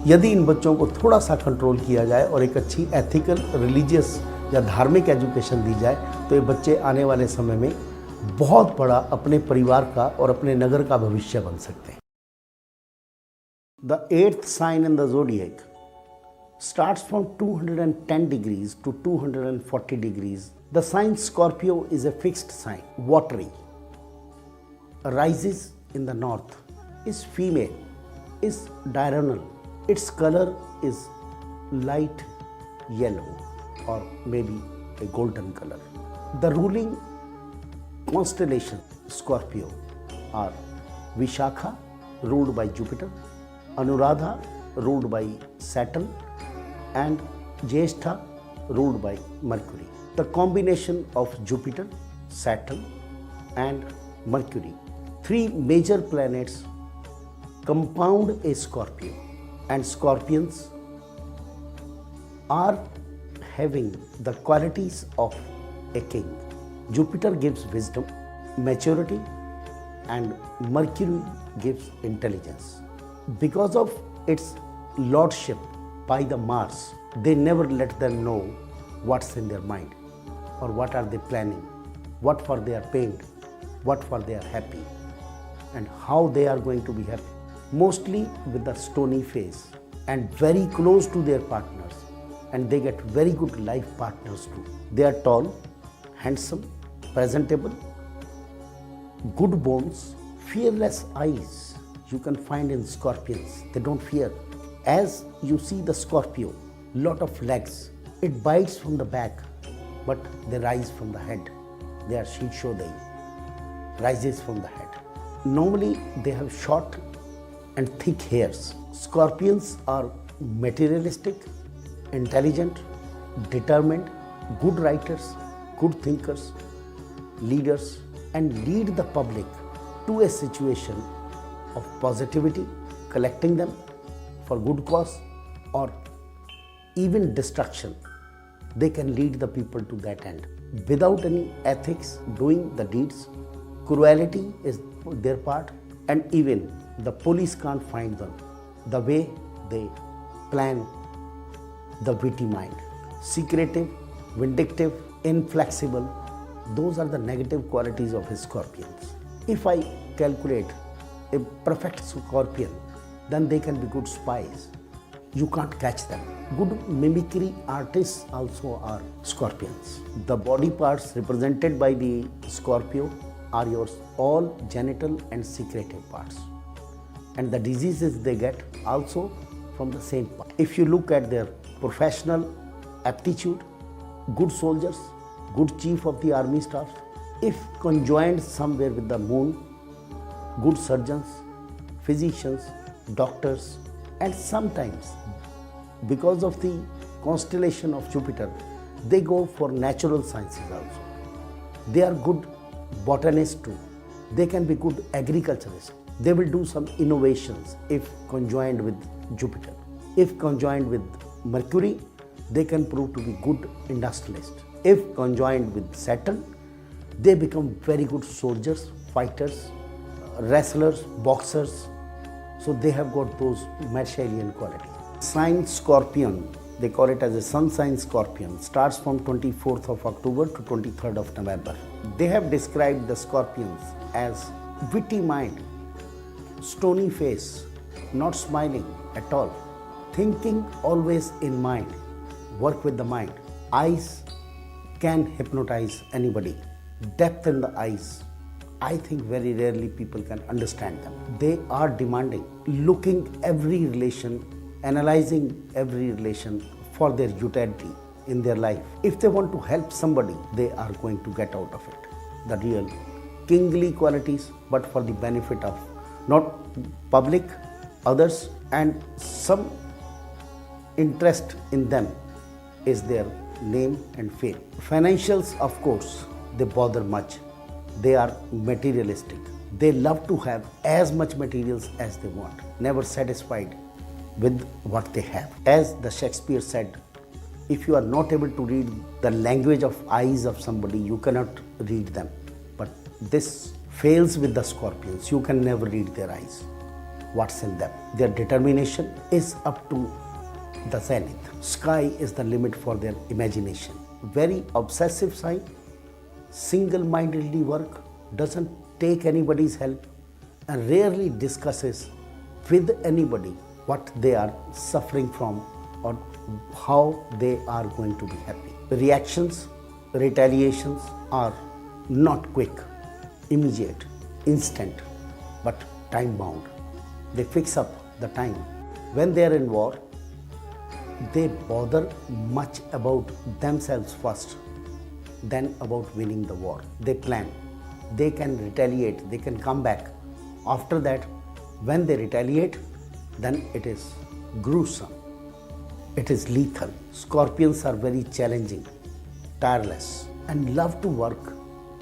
यदि इन बच्चों को थोड़ा सा कंट्रोल किया जाए और एक अच्छी एथिकल, रिलीजियस या धार्मिक एजुकेशन दी जाए तो ये बच्चे आने वाले समय में बहुत बड़ा अपने परिवार का और अपने नगर का भविष्य बन सकते हैं। The 8th sign in the zodiac starts from 210 degrees to 240 degrees. The sign Scorpio is a fixed sign, watery, rises in the north is female, is diurnal. Its color is light yellow or maybe a golden color. The ruling constellation Scorpio are Vishakha, ruled by Jupiter, Anuradha, ruled by Saturn, and Jyeshtha, ruled by Mercury. The combination of Jupiter, Saturn, and Mercury, three major planets, compound a Scorpio, and Scorpions are having the qualities of a king. Jupiter gives wisdom, maturity, and Mercury gives intelligence. Because of its lordship by the Mars, they never let them know what's in their mind or what are they planning, what for they are pained, what for they are happy, and how they are going to be happy. Mostly with the stony face and very close to their partners, and they get very good life partners too. They are tall, handsome, presentable, good bones, fearless eyes you can find in Scorpions. They don't fear. As you see the Scorpio, lot of legs. It bites from the back, but they rise from the head. They are Shishodai, rises from the head. Normally they have short and thick hairs. Scorpions are materialistic, intelligent, determined, good writers, good thinkers, leaders, and lead the public to a situation of positivity, collecting them for good cause or even destruction. They can lead the people to that end. Without any ethics, doing the deeds, cruelty is their part, and even the police can't find them. The way they plan, the witty mind, secretive, vindictive, inflexible, those are the negative qualities of his Scorpions. If I calculate a perfect Scorpion, then they can be good spies. You can't catch them. Good mimicry artists also are Scorpions. The body parts represented by the Scorpio are yours all genital and secretive parts. And the diseases they get also from the same part. If you look at their professional aptitude, good soldiers, good chief of the army staff, if conjoined somewhere with the moon, good surgeons, physicians, doctors, and sometimes because of the constellation of Jupiter, they go for natural sciences also. They are good botanists too. They can be good agriculturists. They will do some innovations if conjoined with Jupiter. If conjoined with Mercury, they can prove to be good industrialists. If conjoined with Saturn, they become very good soldiers, fighters, wrestlers, boxers. So they have got those Martialian qualities. Sign Scorpion, they call it as a sun sign Scorpion, starts from 24th of October to 23rd of November. They have described the Scorpions as witty mind, stony face, not smiling at all, thinking always in mind, work with the mind. Eyes can hypnotize anybody. Depth in the eyes, I think very rarely people can understand them. They are demanding, looking every relation, analyzing every relation for their utility in their life. If they want to help somebody, they are going to get out of it. The real kingly qualities, but for the benefit of not public, others, and some interest in them is their name and fame. Financials, of course, they bother much. They are materialistic. They love to have as much materials as they want, never satisfied with what they have. As the Shakespeare said, if you are not able to read the language of eyes of somebody, you cannot read them. But this fails with the Scorpions. You can never read their eyes, what's in them. Their determination is up to the zenith. Sky is the limit for their imagination. Very obsessive sign, single-mindedly work, doesn't take anybody's help, and rarely discusses with anybody what they are suffering from or how they are going to be happy. Reactions, retaliations are not quick, immediate, instant. but time bound. They fix up the time. When they are in war, they bother much about themselves first than about winning the war. They plan. They can retaliate. They can come back. After that, when they retaliate, then it is gruesome. It is lethal. Scorpions are very challenging, tireless, and love to work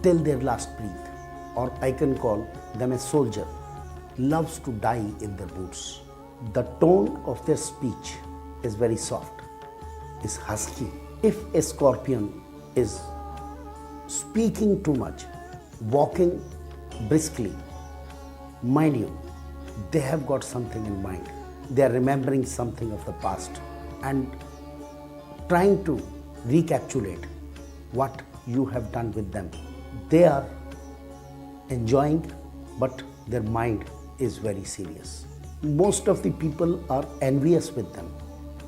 till their last breath. Or I can call them a soldier, loves to die in their boots. The tone of their speech is very soft, is husky. If a scorpion is speaking too much, walking briskly, mind you, they have got something in mind. They are remembering something of the past and trying to recapitulate what you have done with them. They are enjoying, but their mind is very serious. Most of the people are envious with them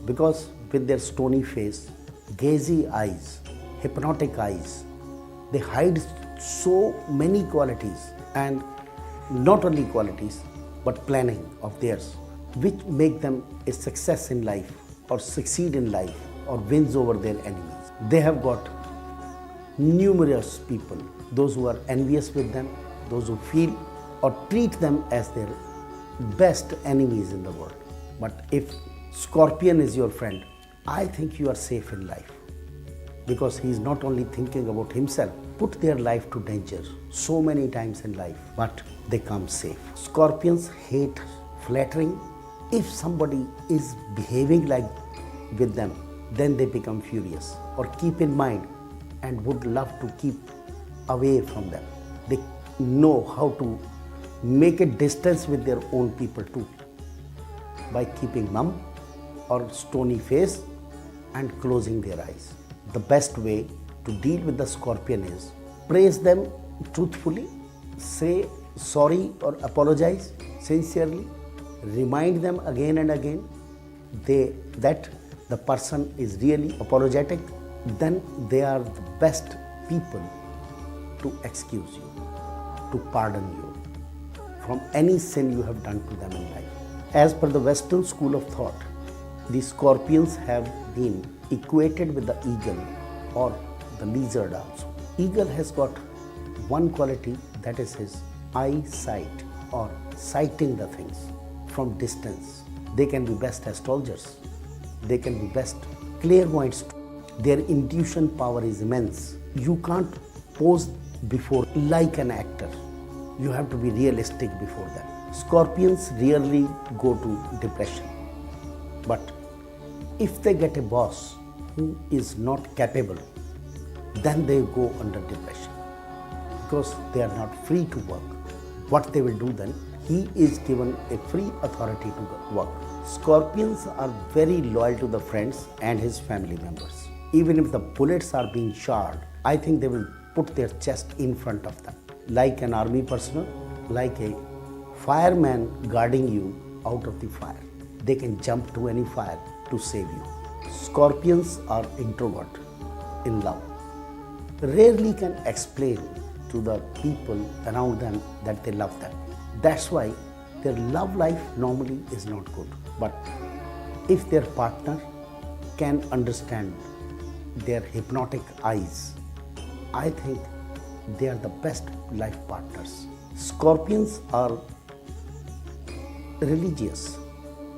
because with their stony face, gazy eyes, hypnotic eyes, they hide so many qualities, and not only qualities but planning of theirs, which make them a success in life or succeed in life or wins over their enemies. They have got numerous people, those who are envious with them, those who feel or treat them as their best enemies in the world. But if Scorpion is your friend, I think you are safe in life, because he is not only thinking about himself, put their life to danger so many times in life, but they come safe. Scorpions hate flattering. If somebody is behaving like with them, then they become furious or keep in mind and would love to keep away from them. They know how to make a distance with their own people too, by keeping mum or stony face and closing their eyes. The best way to deal with the Scorpion is praise them truthfully, say sorry or apologize sincerely, remind them again and again that the person is really apologetic, then they are the best people to excuse you, to pardon you from any sin you have done to them in life. As per the Western school of thought, the Scorpions have been equated with the eagle or the lizard also. Eagle has got one quality, that is his eyesight, or sighting the things from distance. They can be best astrologers. They can be best clairvoyants. Their intuition power is immense. You can't pose before like an actor. You have to be realistic before them. Scorpions rarely go to depression. But if they get a boss who is not capable, then they go under depression because they are not free to work. What they will do then? He is given a free authority to work. Scorpions are very loyal to the friends and his family members. Even if the bullets are being shot, I think they will put their chest in front of them. Like an army personnel, like a fireman guarding you out of the fire. They can jump to any fire to save you. Scorpions are introvert in love. Rarely can explain to the people around them that they love them. That's why their love life normally is not good. But if their partner can understand their hypnotic eyes, I think they are the best life partners. Scorpions are religious.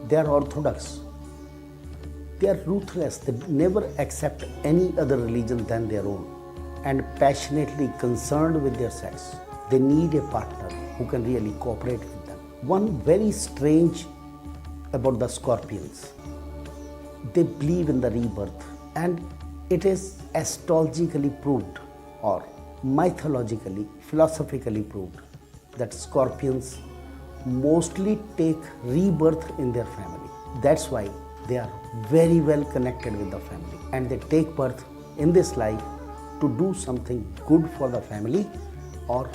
They are orthodox. They are ruthless. They never accept any other religion than their own, and passionately concerned with their sex. They need a partner who can really cooperate with them. One very strange about the Scorpions, they believe in the rebirth, and it is astrologically proved or mythologically, philosophically proved that Scorpions mostly take rebirth in their family. That's why they are very well connected with the family, and they take birth in this life to do something good for the family or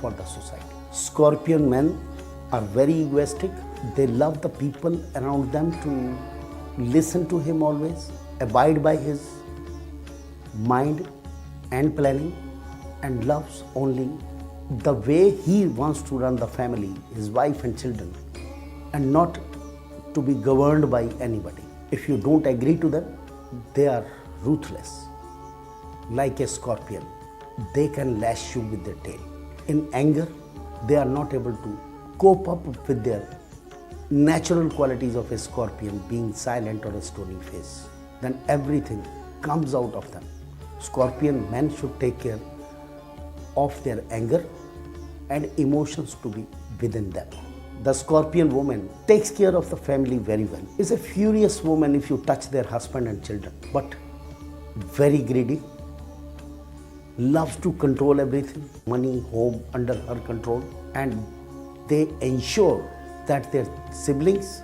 for the society. Scorpion men are very egoistic. They love the people around them to listen to him always, abide by his mind and planning, and loves only the way he wants to run the family, his wife and children, and not to be governed by anybody. If you don't agree to them, they are ruthless. Like a scorpion, they can lash you with their tail. In anger, they are not able to cope up with their natural qualities of a scorpion, being silent or a stony face. Then everything comes out of them. Scorpion men should take care of their anger and emotions to be within them. The scorpion woman takes care of the family very well. Is a furious woman if you touch their husband and children, but very greedy, loves to control everything, money, home under her control, and they ensure that their siblings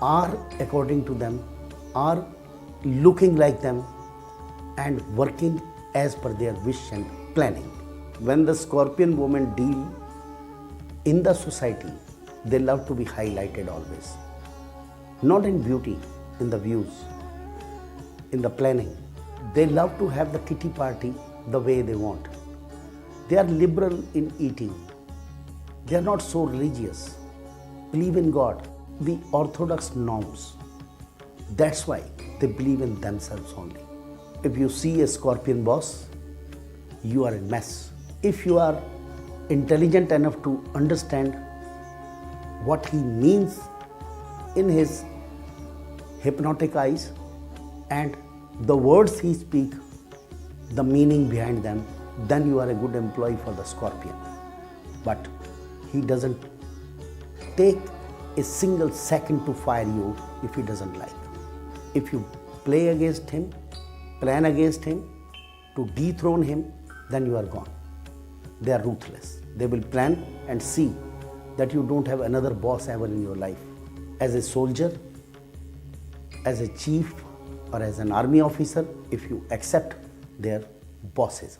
are according to them, are looking like them, and working as per their wish and planning. When the scorpion women deal in the society, they love to be highlighted always. Not in beauty, in the views, in the planning. They love to have the kitty party the way they want. They are liberal in eating. They are not so religious. Believe in God, the orthodox norms. That's why they believe in themselves only. If you see a scorpion boss, you are in mess. If you are intelligent enough to understand what he means in his hypnotic eyes and the words he speaks, the meaning behind them, then you are a good employee for the scorpion. But he doesn't take a single second to fire you if he doesn't like. If you play against him, plan against him, to dethrone him, then you are gone. They are ruthless. They will plan and see that you don't have another boss ever in your life. As a soldier, as a chief, or as an army officer, if you accept their bossism.